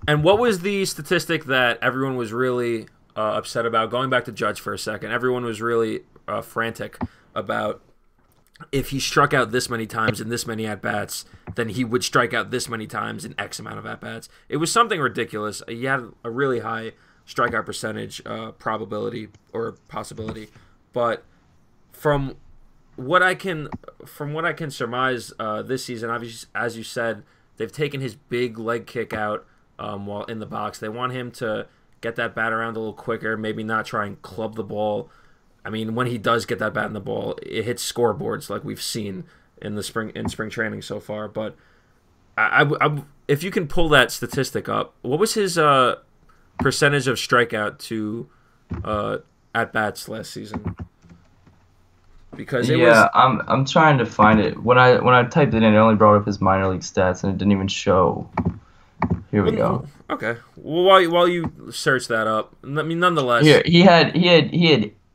And what was the statistic that everyone was really upset about? Going back to Judge for a second, everyone was really frantic about if he struck out this many times in this many at-bats, then he would strike out this many times in X amount of at-bats. It was something ridiculous. He had a really high strikeout percentage probability or possibility. But from what I can surmise this season, obviously, as you said, they've taken his big leg kick out while in the box. They want him to get that bat around a little quicker, maybe not try and club the ball. I mean, when he does get that bat in the ball, it hits scoreboards like we've seen in spring training so far. But if you can pull that statistic up, what was his percentage of strikeout to at bats last season? Because I'm trying to find it. When I typed it in, it only brought up his minor league stats, and it didn't even show. Here we go. Okay. Well, while you search that up, I mean, nonetheless, here he had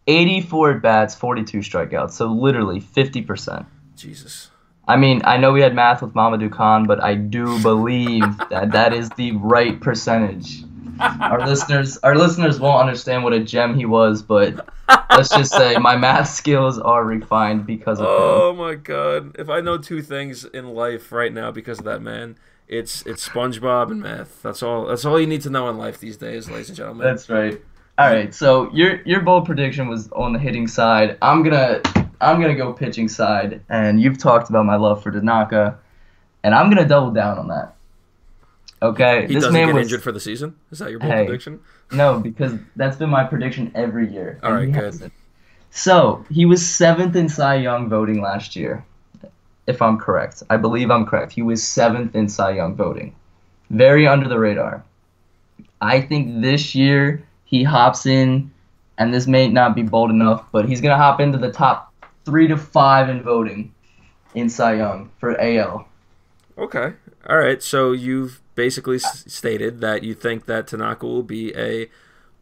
84 at bats, 42 strikeouts. So literally 50%. Jesus. I mean, I know we had math with Mamadou Khan, but I do believe that is the right percentage. Our listeners won't understand what a gem he was, but let's just say my math skills are refined because of him. Oh my God! If I know two things in life right now because of that man, it's SpongeBob and math. That's all. That's all you need to know in life these days, ladies and gentlemen. That's right. All right. So your bold prediction was on the hitting side. I'm gonna go pitching side, and you've talked about my love for Tanaka, and I'm gonna double down on that. Okay, he doesn't get injured for the season? Is that your bold prediction? No, because that's been my prediction every year. All right, good. Hasn't. So, he was 7th in Cy Young voting last year, if I'm correct. I believe I'm correct. He was 7th in Cy Young voting. Very under the radar. I think this year he hops in, and this may not be bold enough, but he's going to hop into the top 3 to 5 in voting in Cy Young for AL. Okay. All right, so you've basically stated that you think that Tanaka will be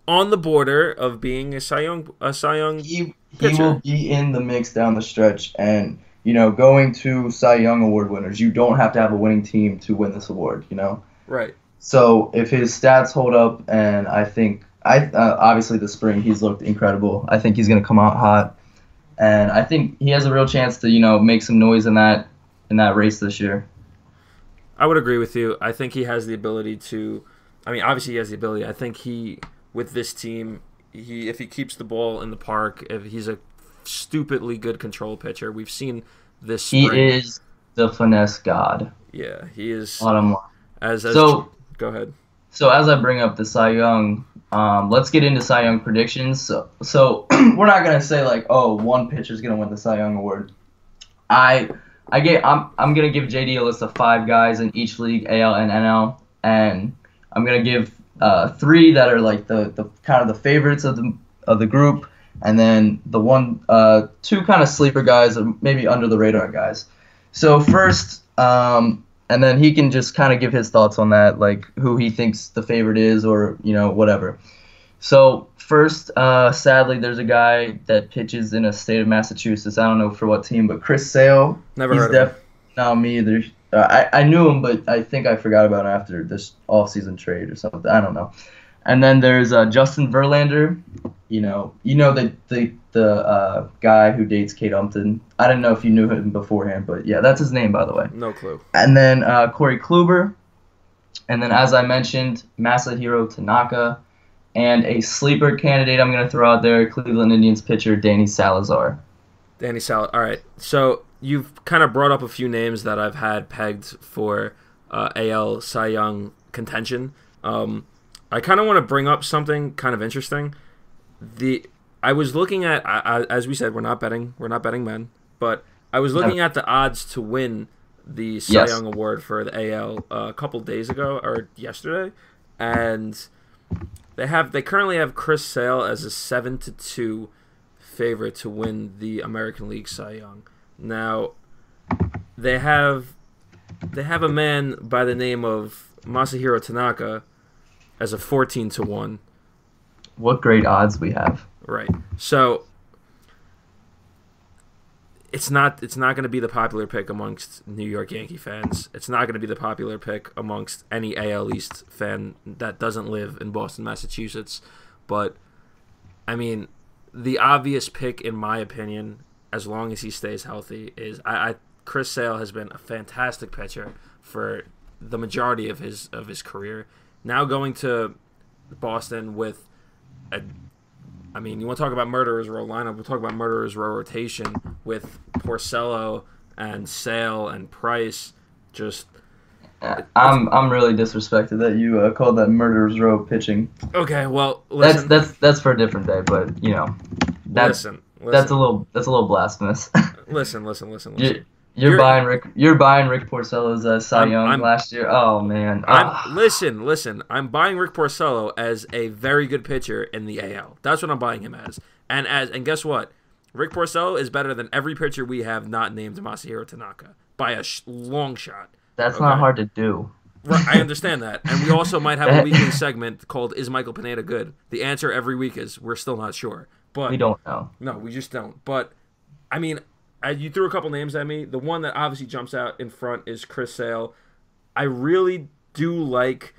on the border of being a Cy Young He pitcher. will be in the mix down the stretch, and going to Cy Young Award winners, you don't have to have a winning team to win this award. Right. So if his stats hold up, and I think obviously this spring he's looked incredible. I think he's gonna come out hot, and I think he has a real chance to make some noise in that race this year. I would agree with you. I think he has the ability to. I mean, obviously he has the ability. I think with this team, if he keeps the ball in the park, if he's a stupidly good control pitcher, we've seen this spring. He is the finesse god. Yeah, he is. Bottom line. Go ahead. So as I bring up the Cy Young, let's get into Cy Young predictions. So we're not gonna say one pitcher's gonna win the Cy Young award. I'm gonna give JD a list of 5 guys in each league, AL and NL, and I'm gonna give 3 that are the kind of the favorites of the group, and then 2 kind of sleeper guys, or maybe under the radar guys. So first, and then he can just kind of give his thoughts on that, who he thinks the favorite is, or whatever. So first, sadly, there's a guy that pitches in a state of Massachusetts. I don't know for what team, but Chris Sale. Never heard of him. No, me either. I knew him, but I think I forgot about him after this off-season trade or something. I don't know. And then there's Justin Verlander. The guy who dates Kate Upton. I didn't know if you knew him beforehand, but yeah, that's his name, by the way. No clue. And then Corey Kluber. And then, as I mentioned, Masahiro Tanaka. And a sleeper candidate I'm going to throw out there, Cleveland Indians pitcher Danny Salazar. All right. So you've kind of brought up a few names that I've had pegged for AL Cy Young contention. I kind of want to bring up something kind of interesting. I was looking at, as we said, we're not betting men, but I was looking at the odds to win the Cy Young Award for the AL a couple days ago or yesterday, and they currently have Chris Sale as a 7-2 favorite to win the American League Cy Young. Now, they have a man by the name of Masahiro Tanaka as a 14-1. What great odds we have. Right. So it's not going to be the popular pick amongst New York Yankee fans. It's not going to be the popular pick amongst any AL East fan that doesn't live in Boston, Massachusetts. But I mean, the obvious pick, in my opinion, as long as he stays healthy, is Chris Sale has been a fantastic pitcher for the majority of his career. Now going to Boston with you want to talk about murderer's row lineup, we'll talk about murderer's row rotation with Porcello and Sale and Price. I'm really disrespected that you called that murderer's row pitching. Okay, well, listen. That's for a different day, but that's a little blasphemous. Listen. You're buying Rick Porcello's Cy Young last year. Oh man. Listen. I'm buying Rick Porcello as a very good pitcher in the AL. That's what I'm buying him as. And guess what? Rick Porcello is better than every pitcher we have not named Masahiro Tanaka by a long shot. That's not hard to do. Right, I understand that. And we also might have a weekly segment called "Is Michael Pineda Good?" The answer every week is we're still not sure. But we don't know. No, we just don't. But I mean, you threw a couple names at me. The one that obviously jumps out in front is Chris Sale. I really do like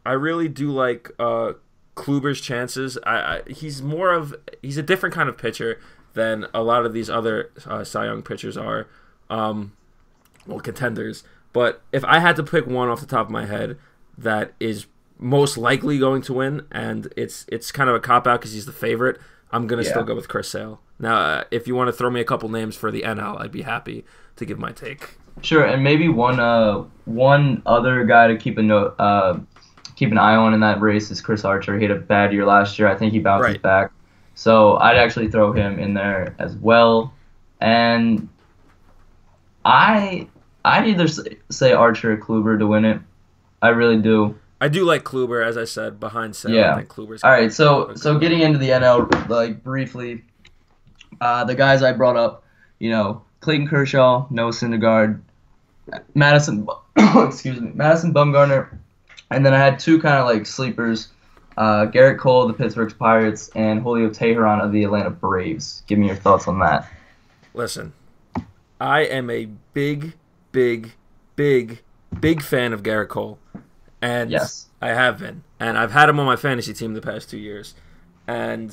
Kluber's chances. He's a different kind of pitcher than a lot of these other Cy Young pitchers are, contenders. But if I had to pick one off the top of my head that is most likely going to win, and it's kind of a cop-out because he's the favorite, I'm going to still go with Chris Sale. Now, if you want to throw me a couple names for the NL, I'd be happy to give my take. Sure, and maybe one other guy to keep an eye on in that race is Chris Archer. He had a bad year last year. I think he bounces back. So I'd actually throw him in there as well. And I'd either say Archer or Kluber to win it. I really do. I do like Kluber, as I said, behind Sale. Yeah. I think Kluber's all right, so getting into the NL, briefly, the guys I brought up, Clayton Kershaw, Noah Syndergaard, Madison Bumgarner, and then I had two kind of sleepers, Garrett Cole of the Pittsburgh Pirates and Julio Teheran of the Atlanta Braves. Give me your thoughts on that. Listen, I am a big fan of Garrett Cole. And yes. I have been. And I've had him on my fantasy team the past 2 years. And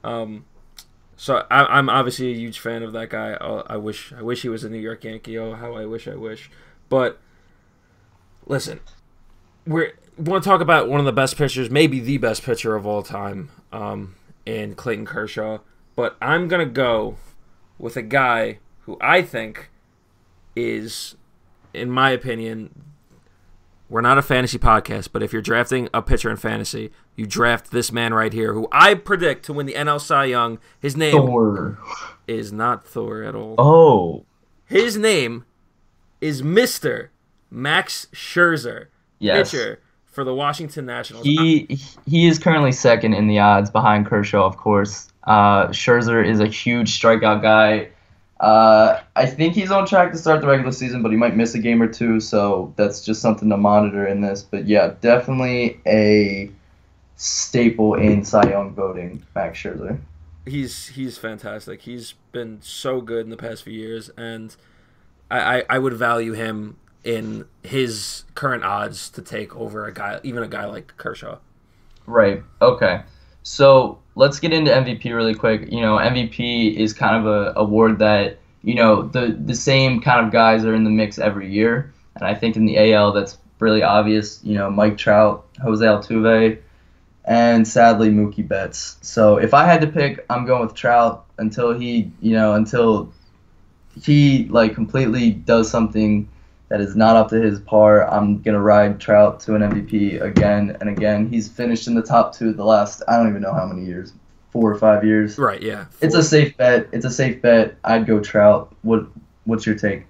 so I'm obviously a huge fan of that guy. I wish he was a New York Yankee. Oh, how I wish. But listen, we want to talk about one of the best pitchers, maybe the best pitcher of all time, in Clayton Kershaw. But I'm going to go with a guy who I think is, in my opinion, we're not a fantasy podcast, but if you're drafting a pitcher in fantasy, you draft this man right here, who I predict to win the NL Cy Young. His name Thor. Is not Thor at all. Oh. His name is Mr. Max Scherzer, pitcher for the Washington Nationals. He is currently second in the odds behind Kershaw, of course. Scherzer is a huge strikeout guy. I think he's on track to start the regular season, but he might miss a game or two, so that's just something to monitor in this. But yeah, definitely a staple in Cy Young voting, Max Scherzer. He's fantastic. He's been so good in the past few years, and I would value him in his current odds to take over even a guy like Kershaw. Right. Okay. So let's get into MVP really quick. MVP is kind of a award that, the same kind of guys are in the mix every year. And I think in the AL that's really obvious. Mike Trout, Jose Altuve, and sadly Mookie Betts. So if I had to pick, I'm going with Trout until he like completely does something that is not up to his par. I'm gonna ride Trout to an MVP again and again. He's finished in the top 2 the last, I don't even know how many years, 4 or 5 years. Right. Yeah. It's a safe bet. I'd go Trout. What's your take?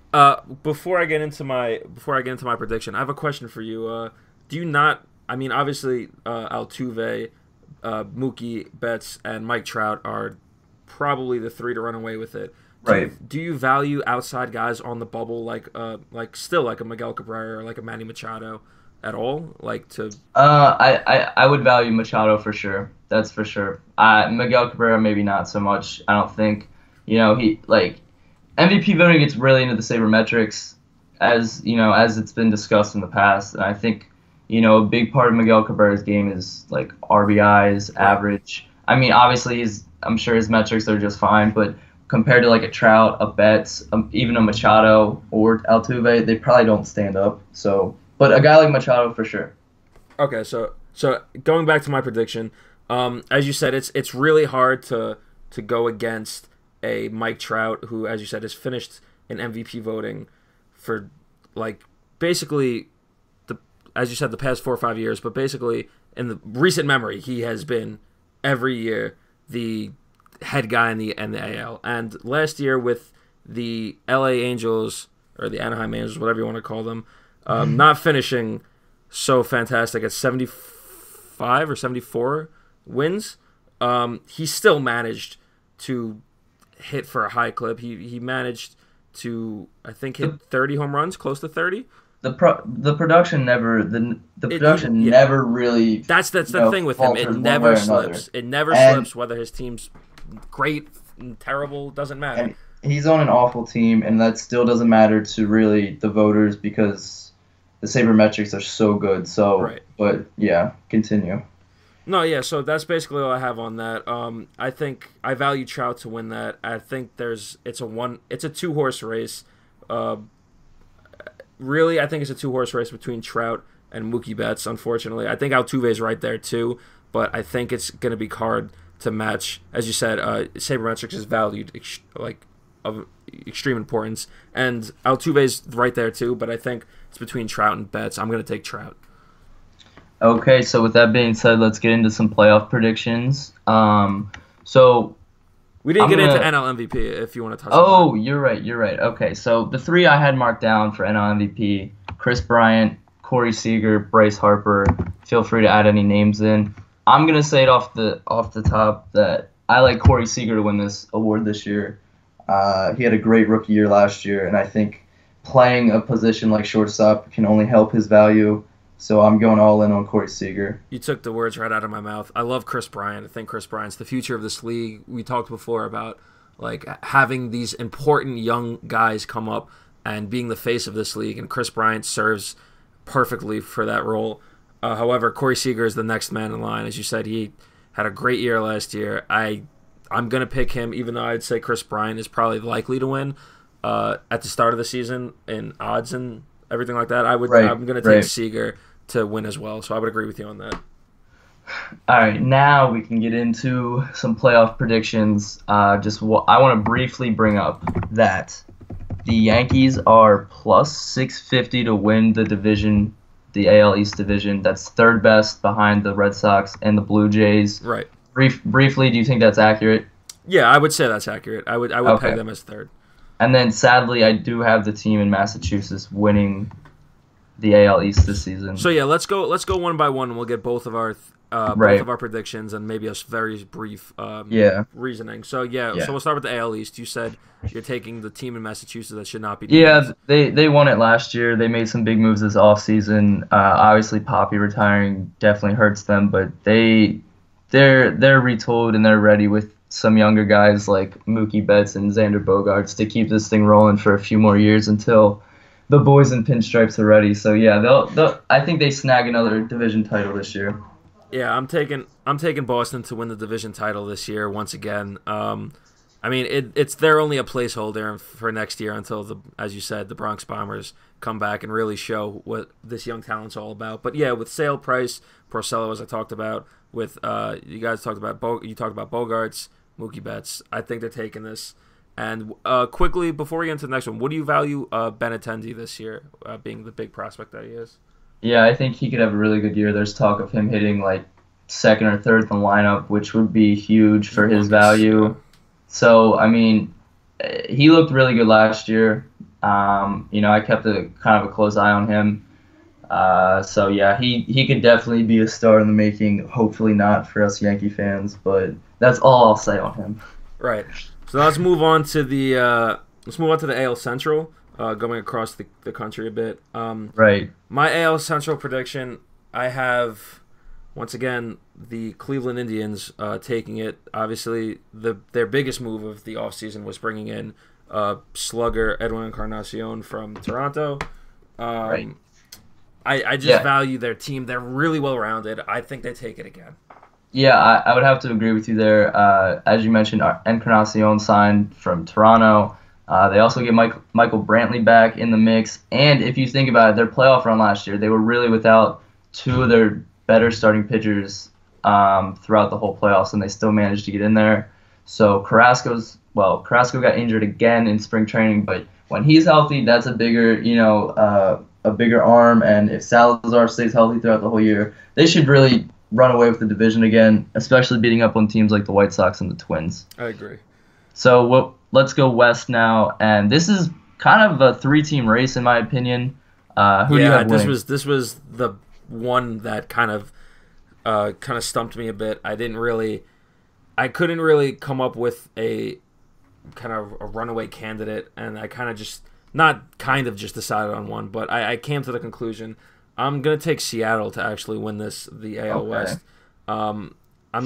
Before I get into my prediction, I have a question for you. Do you not? I mean, obviously, Altuve, Mookie Betts, and Mike Trout are probably the 3 to run away with it. Do you value outside guys on the bubble like a Miguel Cabrera or like a Manny Machado at all? I would value Machado for sure. That's for sure. Miguel Cabrera maybe not so much. I don't think. He MVP voting gets really into the sabermetrics as it's been discussed in the past, and I think a big part of Miguel Cabrera's game is like RBIs, average. I mean, obviously I'm sure his metrics are just fine, but compared to like a Trout, a Betts, even a Machado or Altuve, they probably don't stand up. So, but a guy like Machado for sure. Okay, so going back to my prediction, as you said, it's really hard to go against a Mike Trout who, as you said, has finished in MVP voting for like basically as you said, the past 4 or 5 years, but basically in the recent memory, he has been every year the head guy in the AL. And last year with the LA Angels or the Anaheim Angels, whatever you want to call them, not finishing so fantastic at 75 or 74 wins, he still managed to hit for a high clip. He managed to, I think, hit 30 home runs, close to 30. The production never never really. That's the thing with him. It never slips. It never slips. Whether his team's great, terrible, doesn't matter. And he's on an awful team, and that still doesn't matter to really the voters because the sabermetrics are so good. So, right. But yeah, continue. No, yeah. So that's basically all I have on that. I think I value Trout to win that. I think it's a 2-horse race. Really, I think it's a 2-horse race between Trout and Mookie Betts, unfortunately. I think Altuve's right there, too, but I think it's going to be hard to match. As you said, sabermetrics is valued of extreme importance, and Altuve's right there, too, but I think it's between Trout and Betts. I'm going to take Trout. Okay, so with that being said, let's get into some playoff predictions. So we didn't get into NL MVP if you want to touch on that. Oh, you're right. Okay, so the 3 I had marked down for NL MVP, Chris Bryant, Corey Seager, Bryce Harper. Feel free to add any names in. I'm going to say it off the top that I like Corey Seager to win this award this year. He had a great rookie year last year, and I think playing a position like shortstop can only help his value. So I'm going all in on Corey Seager. You took the words right out of my mouth. I love Chris Bryant. I think Chris Bryant's the future of this league. We talked before about like having these important young guys come up and being the face of this league, and Chris Bryant serves perfectly for that role. However, Corey Seager is the next man in line. As you said, he had a great year last year. I'm going to pick him, even though I'd say Chris Bryant is probably likely to win at the start of the season in odds and everything like that. I'm going to take Seager to win as well, so I would agree with you on that. All right, now we can get into some playoff predictions. I want to briefly bring up that the Yankees are plus 650 to win the division, the AL East division. That's third best behind the Red Sox and the Blue Jays. Right. Briefly, do you think that's accurate? Yeah, I would say that's accurate. I would peg them as third. And then sadly, I do have the team in Massachusetts winning the AL East this season. So yeah, let's go one by one, and we'll get both of our predictions and maybe a very brief reasoning. So so we'll start with the AL East. You said you're taking the team in Massachusetts that should not be. Yeah, they won it last year. They made some big moves this offseason. Obviously, Poppy retiring definitely hurts them, but they're retooled and they're ready with some younger guys like Mookie Betts and Xander Bogaerts to keep this thing rolling for a few more years until the boys in pinstripes are ready. So yeah, I think they snag another division title this year. Yeah, I'm taking Boston to win the division title this year once again. I mean, it's they're only a placeholder for next year until as you said, the Bronx Bombers come back and really show what this young talent's all about. But yeah, with Sale, Price, Porcello, as I talked about, with you guys talked about Bogarts, Mookie Betts. I think they're taking this. And quickly before we get into the next one, what do you value Benintendi this year, being the big prospect that he is? Yeah, I think he could have a really good year. There's talk of him hitting like second or third in the lineup, which would be huge for his value. So, I mean, he looked really good last year. I kept a kind of a close eye on him. So, yeah, he could definitely be a star in the making. Hopefully not for us Yankee fans, but that's all I'll say on him. Right. So let's move on to the AL Central, going across the country a bit. Right. My AL Central prediction, I have, once again, the Cleveland Indians taking it. Obviously, their biggest move of the offseason was bringing in slugger Edwin Encarnacion from Toronto. Right. I just value their team. They're really well-rounded. I think they take it again. Yeah, I would have to agree with you there. As you mentioned, Encarnacion signed from Toronto. They also get Michael Brantley back in the mix. And if you think about it, their playoff run last year, they were really without two of their better starting pitchers throughout the whole playoffs, and they still managed to get in there. So Carrasco got injured again in spring training, but when he's healthy, that's a bigger arm. And if Salazar stays healthy throughout the whole year, they should really run away with the division again, especially beating up on teams like the White Sox and the Twins. I agree. So let's go west now, and this is kind of a three-team race in my opinion. Who do you have winning? This was the one that kind of stumped me a bit. I couldn't really come up with a kind of a runaway candidate, and I just decided on one, but I came to the conclusion I'm gonna take Seattle to actually win the AL West. Shout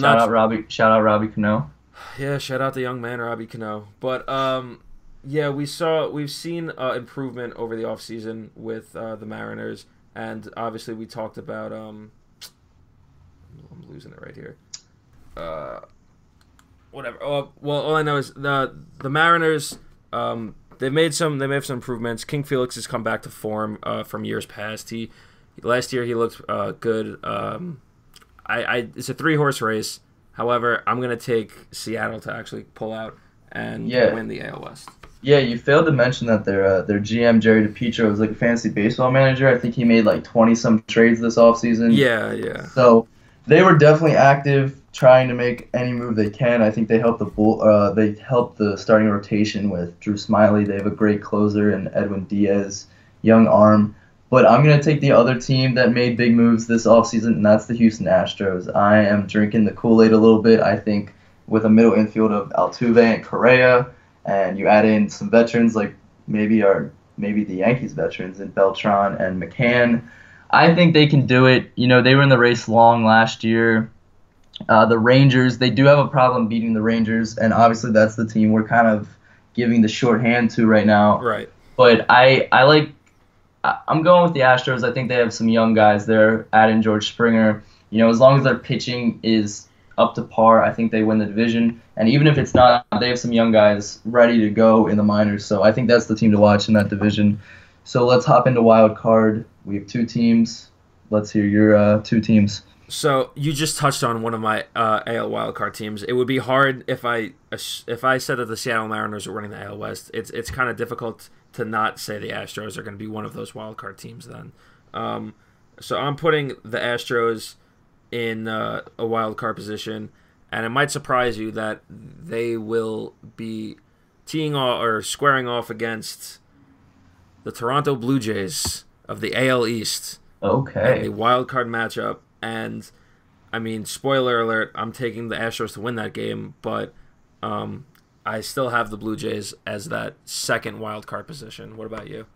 out Robbie Cano. Yeah, shout out the young man Robbie Cano. But yeah, we've seen improvement over the offseason with the Mariners, and obviously we talked about I'm losing it right here. Whatever. Oh, well, all I know is the Mariners. They made some improvements. King Felix has come back to form from years past. Last year he looked good. It's a 3-horse race. However, I'm gonna take Seattle to actually pull out and win the AL West. Yeah, you failed to mention that their GM Jerry DiPietro was like a fantasy baseball manager. I think he made like 20-some trades this offseason. Yeah. So they were definitely active, trying to make any move they can. I think they helped the starting rotation with Drew Smyly. They have a great closer in Edwin Diaz, young arm. But I'm going to take the other team that made big moves this offseason, and that's the Houston Astros. I am drinking the Kool-Aid a little bit. I think with a middle infield of Altuve and Correa, and you add in some veterans like maybe the Yankees veterans in Beltran and McCann, I think they can do it. They were in the race long last year. The Rangers, they do have a problem beating the Rangers, and obviously that's the team we're kind of giving the shorthand to right now. Right. But I'm going with the Astros. I think they have some young guys there. Add in George Springer. As long as their pitching is up to par, I think they win the division. And even if it's not, they have some young guys ready to go in the minors. So I think that's the team to watch in that division. So let's hop into wild card. We have 2 teams. Let's hear your 2 teams. So you just touched on one of my AL wildcard teams. It would be hard if I said that the Seattle Mariners are winning the AL West. It's kind of difficult to not say the Astros are going to be one of those wildcard teams then. So I'm putting the Astros in a wildcard position, and it might surprise you that they will be squaring off against the Toronto Blue Jays of the AL East. Okay. In a wildcard matchup. And, I mean, spoiler alert, I'm taking the Astros to win that game, but I still have the Blue Jays as that second wild card position. What about you?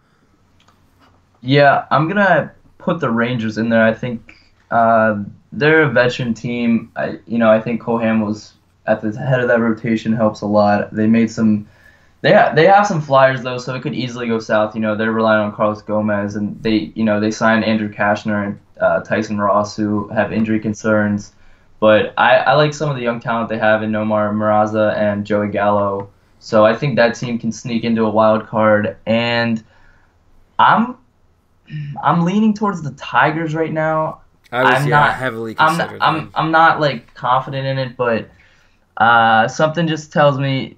Yeah, I'm going to put the Rangers in there. I think they're a veteran team. I think Cole Hamels at the head of that rotation helps a lot. They made some – they have some flyers, though, so it could easily go south. They're relying on Carlos Gomez, and they signed Andrew Kashner and Tyson Ross, who have injury concerns. But I like some of the young talent they have in Nomar Maraza and Joey Gallo. So I think that team can sneak into a wild card. And I'm I'm leaning towards the Tigers right now. I was I'm not heavily I'm not, considered them. I'm not like confident in it, but something just tells me,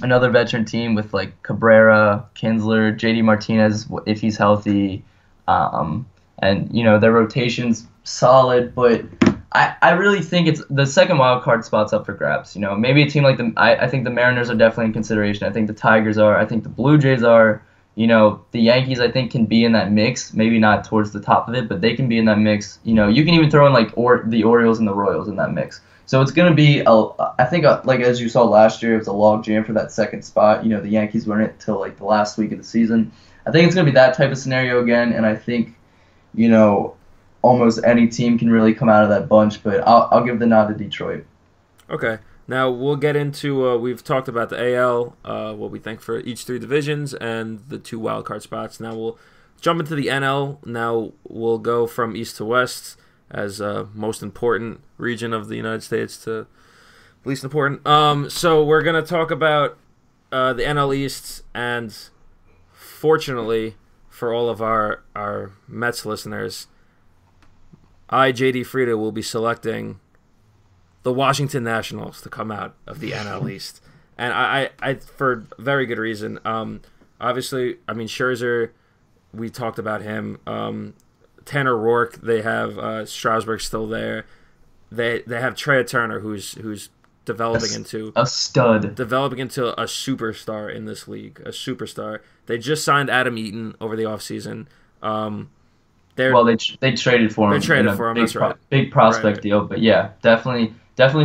another veteran team with like Cabrera, Kinsler, JD Martinez if he's healthy, and their rotation's solid, but I really think it's the second wild card spot's up for grabs. Maybe a team like I think the Mariners are definitely in consideration. I think the Tigers are. I think the Blue Jays are. The Yankees I think can be in that mix. Maybe not towards the top of it, but they can be in that mix. You can even throw in like the Orioles and the Royals in that mix. So it's gonna be I think like as you saw last year, it was a log jam for that second spot. The Yankees weren't it till like the last week of the season. I think it's gonna be that type of scenario again, and I think almost any team can really come out of that bunch, but I'll give the nod to Detroit. Okay. Now we'll get into, we've talked about the AL, what we think for each three divisions, and the two wildcard spots. Now we'll jump into the NL. Now we'll go from east to west as most important region of the United States to least important. So we're going to talk about the NL East, and fortunately for all of our Mets listeners, JD Frieda, will be selecting the Washington Nationals to come out of the NL East, and I for very good reason. Obviously, I mean Scherzer, we talked about him. Tanner Rourke, they have Strasburg still there. They have Trey Turner, who's developing into a stud, developing into a superstar in this league, a superstar. They just signed Adam Eaton over the offseason. They traded for him. They traded for him. That's right. Big prospect deal, but yeah, definitely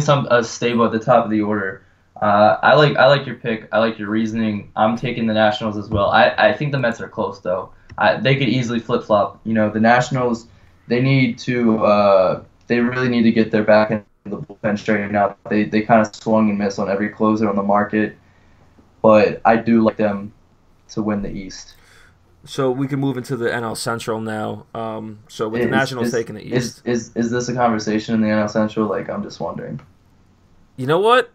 some stable at the top of the order. I like your pick. I like your reasoning. I'm taking the Nationals as well. I think the Mets are close though. They could easily flip flop. The Nationals, they need to. They really need to get their back in the bullpen straightened out. They kind of swung and missed on every closer on the market, but I do like them to win the East. So we can move into the NL Central now. So with the Nationals taking the East, is this a conversation in the NL Central? Like, I'm just wondering. You know what?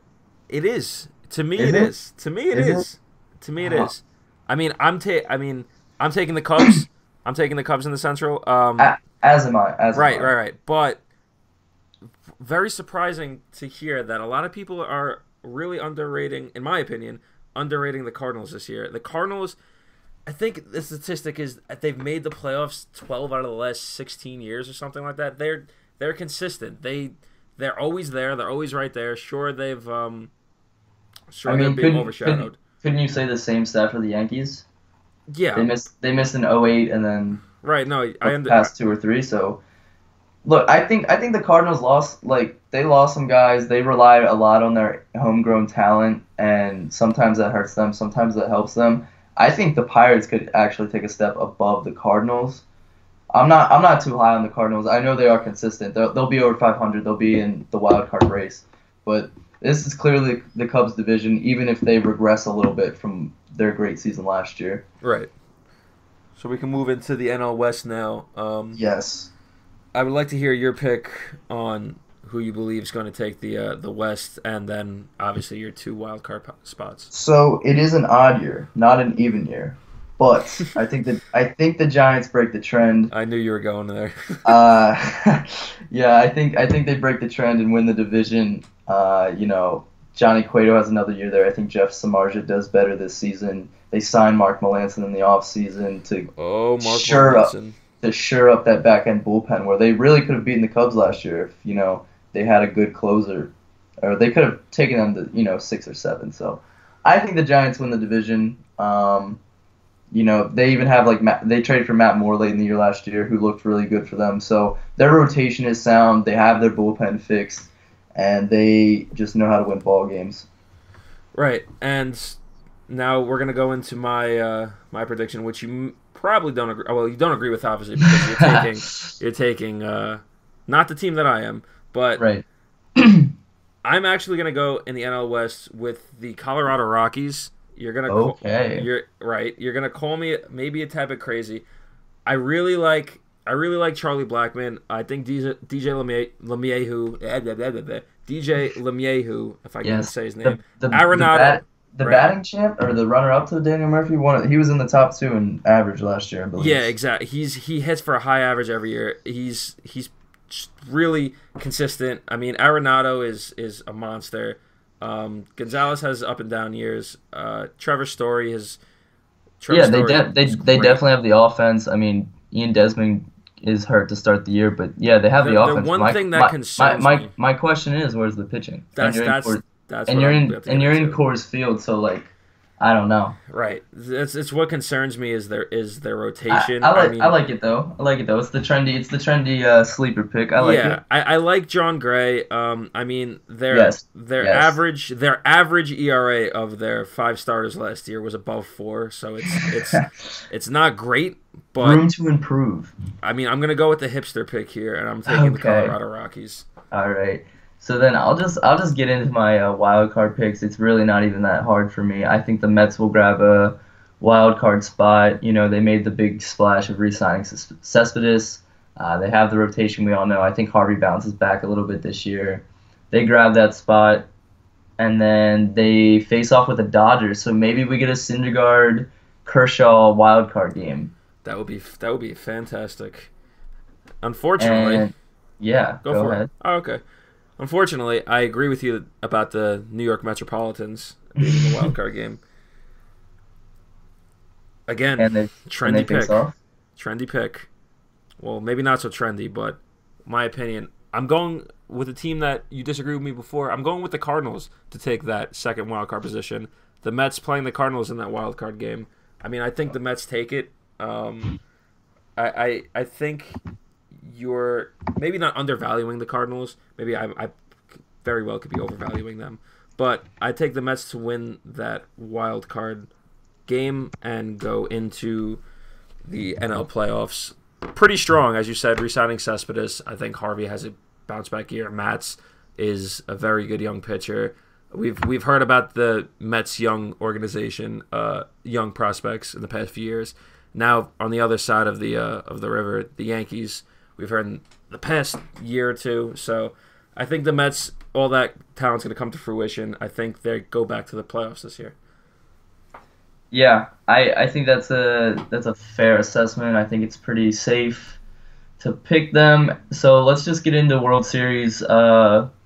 It is. To me, it is. To me, it is. To me, it is. I mean, I'm taking the Cubs. I'm taking the Cubs in the Central. As am I. Right. But very surprising to hear that a lot of people are really underrating, in my opinion, the Cardinals this year. The Cardinals. I think the statistic is that they've made the playoffs 12 out of the last 16 years or something like that. They're consistent. They're always there. They're always right there. Sure, they're being overshadowed. Couldn't you say the same stat for the Yankees? Yeah, they missed in 08 and then right. No, I past 2 or 3. So look, I think the Cardinals lost some guys. They relied a lot on their homegrown talent, and sometimes that hurts them. Sometimes that helps them. I think the Pirates could actually take a step above the Cardinals. I'm not too high on the Cardinals. I know they are consistent. They'll be over 500. They'll be in the wild card race. But this is clearly the Cubs division, even if they regress a little bit from their great season last year. Right. So we can move into the NL West now. Yes. I would like to hear your pick on who you believe is going to take the West, and then obviously your two wild card spots. So it is an odd year, not an even year, but I think the Giants break the trend. I knew you were going there. Yeah, I think they break the trend and win the division. Johnny Cueto has another year there. I think Jeff Samardzija does better this season. They signed Mark Melancon in the offseason to shore up that back end bullpen where they really could have beaten the Cubs last year if they had a good closer, or they could have taken them to 6 or 7. So I think the Giants win the division. They even have they traded for Matt Moore late in the year last year, who looked really good for them. So their rotation is sound. They have their bullpen fixed, and they just know how to win ball games. Right, and now we're gonna go into my prediction, which you probably don't agree. Well, you don't agree with obviously because you're taking not the team that I am. But right. I'm actually going to go in the NL West with the Colorado Rockies. You're going to You're right. You're going to call me maybe a tad bit crazy. I really like I really like Charlie Blackmon. I think DJ LeMahieu, if I can even Yes, say his name. the Arenado, the right? batting champ or the runner up to Daniel Murphy. He was in the top 2 in average last year, I believe. Yeah, exactly. He hits for a high average every year. He's just really consistent. I mean, Arenado is a monster. Gonzalez has up and down years. Trevor Story is. Yeah, they definitely have the offense. I mean, Ian Desmond is hurt to start the year, but yeah, they have the offense. The one thing that concerns me. My question is, where's the pitching? That's you're in in Coors Field, so like, I don't know. Right. It's what concerns me is their rotation. I like it though. It's the trendy sleeper pick. I like it. I like John Gray. I mean their average ERA of their 5 starters last year was above 4, so it's not great, but room to improve. I mean, I'm gonna go with the hipster pick here, and I'm taking the Colorado Rockies. All right. So then I'll just get into my wild card picks. It's really not even that hard for me. I think the Mets will grab a wild card spot. You know, they made the big splash of re-signing Cespedes. They have the rotation we all know. I think Harvey bounces back a little bit this year. They grab that spot, and then they face off with the Dodgers. So maybe we get a Syndergaard Kershaw wild card game. That would be fantastic. Unfortunately, go ahead. Oh, okay. Unfortunately, I agree with you about the New York Metropolitans being the wild card game. Again, trendy pick. Trendy pick. Well, maybe not so trendy, but my opinion. I'm going with a team that you disagree with me before. I'm going with the Cardinals to take that second wild card position. The Mets playing the Cardinals in that wild card game. I mean, I think the Mets take it. I think you're maybe not undervaluing the Cardinals. Maybe I very well could be overvaluing them. But I take the Mets to win that wild card game and go into the NL playoffs pretty strong, as you said, re-signing Cespedes. I think Harvey has a bounce back year. Matz is a very good young pitcher. We've heard about the Mets young organization, young prospects in the past few years. Now on the other side of the river, the Yankees. We've heard in the past year or two. So I think the Mets, all that talent's going to come to fruition. I think they go back to the playoffs this year. Yeah, I think that's a fair assessment. I think it's pretty safe to pick them. So let's just get into World Series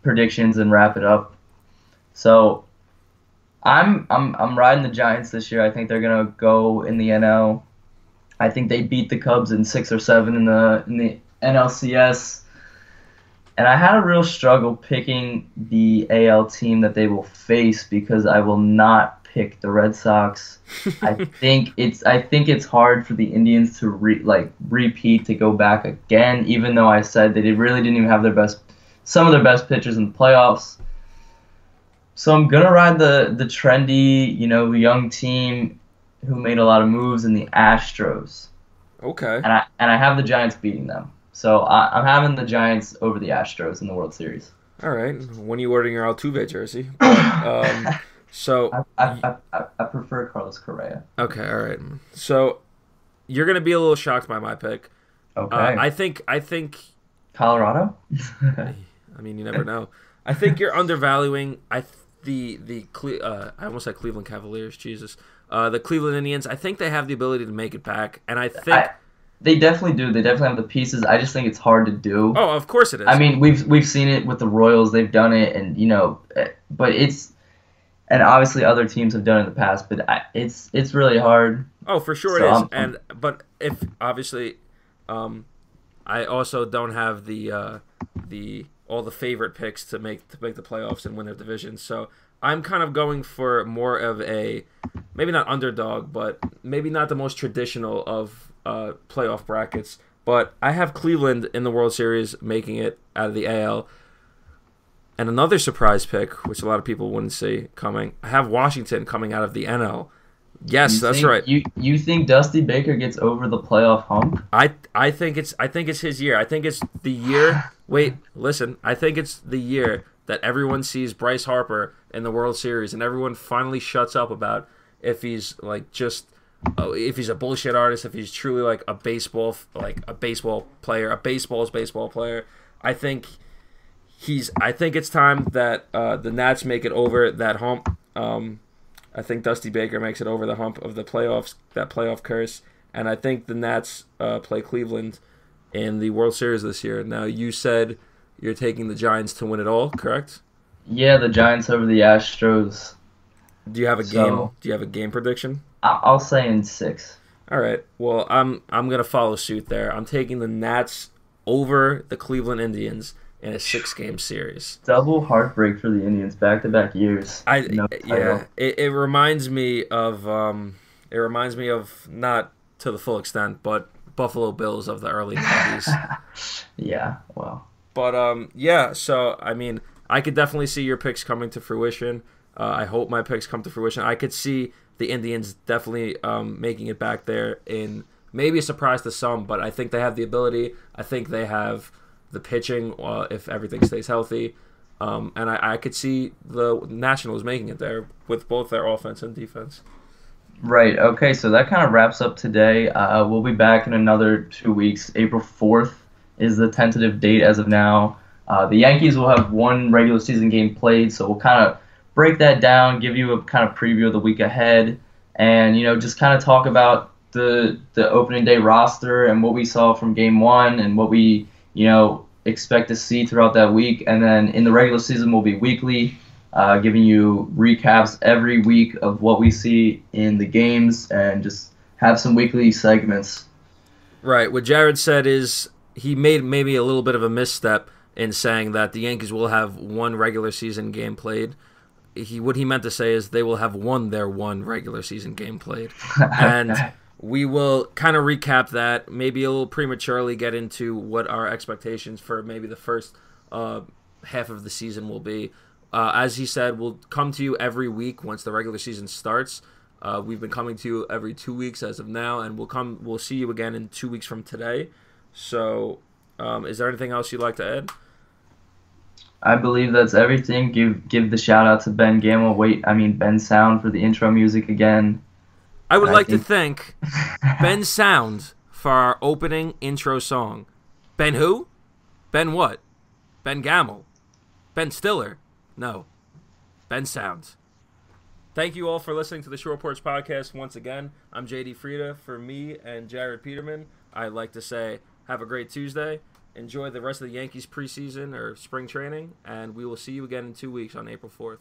predictions and wrap it up. So I'm riding the Giants this year. I think they're gonna go in the NL. I think they beat the Cubs in 6 or 7 in the NLCS. And I had a real struggle picking the AL team that they will face because I will not pick the Red Sox. I think it's hard for the Indians to repeat, to go back again, even though I said they really didn't even have some of their best pitchers in the playoffs. So I'm gonna ride the trendy, young team who made a lot of moves in the Astros. Okay. And I have the Giants beating them. So I'm having the Giants over the Astros in the World Series. All right. When are you ordering your Altuve jersey? So I prefer Carlos Correa. Okay, all right. So you're gonna be a little shocked by my pick. Okay. I think Colorado. I mean, you never know. I think you're undervaluing I almost said Cleveland Cavaliers. Jesus. The Cleveland Indians. I think they have the ability to make it back, and I think. They definitely do. They definitely have the pieces. I just think it's hard to do. Oh, of course it is. I mean, we've seen it with the Royals. They've done it, and but it's, and obviously other teams have done it in the past. But it's really hard. Oh, for sure it is. But if obviously, I also don't have all the favorite picks to make the playoffs and win their division. So I'm kind of going for more of a maybe not underdog, but maybe not the most traditional of playoff brackets, but I have Cleveland in the World Series making it out of the AL. And another surprise pick, which a lot of people wouldn't see coming, I have Washington coming out of the NL. Yes, that's right. You think Dusty Baker gets over the playoff hump? I think it's his year. I think it's the year. Wait, listen. I think it's the year that everyone sees Bryce Harper in the World Series, and everyone finally shuts up about if he's just if he's a bullshit artist, if he's truly like a baseball player, a baseball player. I think it's time that the Nats make it over that hump. I think Dusty Baker makes it over the hump of the playoffs, that playoff curse, and I think the Nats play Cleveland in the World Series this year. Now, you said you're taking the Giants to win it all, correct? Yeah, the Giants over the Astros. Do you have a game? Do you have a game prediction? I'll say in 6. All right. Well, I'm gonna follow suit there. I'm taking the Nats over the Cleveland Indians in a 6-game series. Double heartbreak for the Indians, back-to-back years. It reminds me of not to the full extent, but Buffalo Bills of the early 90s. Yeah, well. But so I mean, I could definitely see your picks coming to fruition. I hope my picks come to fruition. I could see the Indians definitely making it back there in maybe a surprise to some, but I think they have the ability. I think they have the pitching if everything stays healthy. And I could see the Nationals making it there with both their offense and defense. Right. Okay, so that kind of wraps up today. We'll be back in another 2 weeks. April 4th is the tentative date as of now. The Yankees will have one regular season game played, so we'll kind of break that down, give you a kind of preview of the week ahead, and just kind of talk about the opening day roster and what we saw from game 1 and what we expect to see throughout that week. And then in the regular season, we'll be weekly, giving you recaps every week of what we see in the games and just have some weekly segments. Right. What Jared said is he made maybe a little bit of a misstep in saying that the Yankees will have one regular season game played. What he meant to say is they will have won their one regular season game played. And we will kind of recap that, maybe a little prematurely get into what our expectations for maybe the first half of the season will be. As he said, we'll come to you every week once the regular season starts. We've been coming to you every 2 weeks as of now, and we'll see you again in 2 weeks from today. So is there anything else you'd like to add? I believe that's everything. Give the shout out to Ben Ben Sound for the intro music again. I would like to thank Ben Sound for our opening intro song. Ben who? Ben what? Ben Gamble? Ben Stiller? No. Ben Sound. Thank you all for listening to the Porch Podcast once again. I'm JD Frieda. For me and Jared Peterman, I'd like to say have a great Tuesday. Enjoy the rest of the Yankees preseason or spring training, and we will see you again in 2 weeks on April 4th.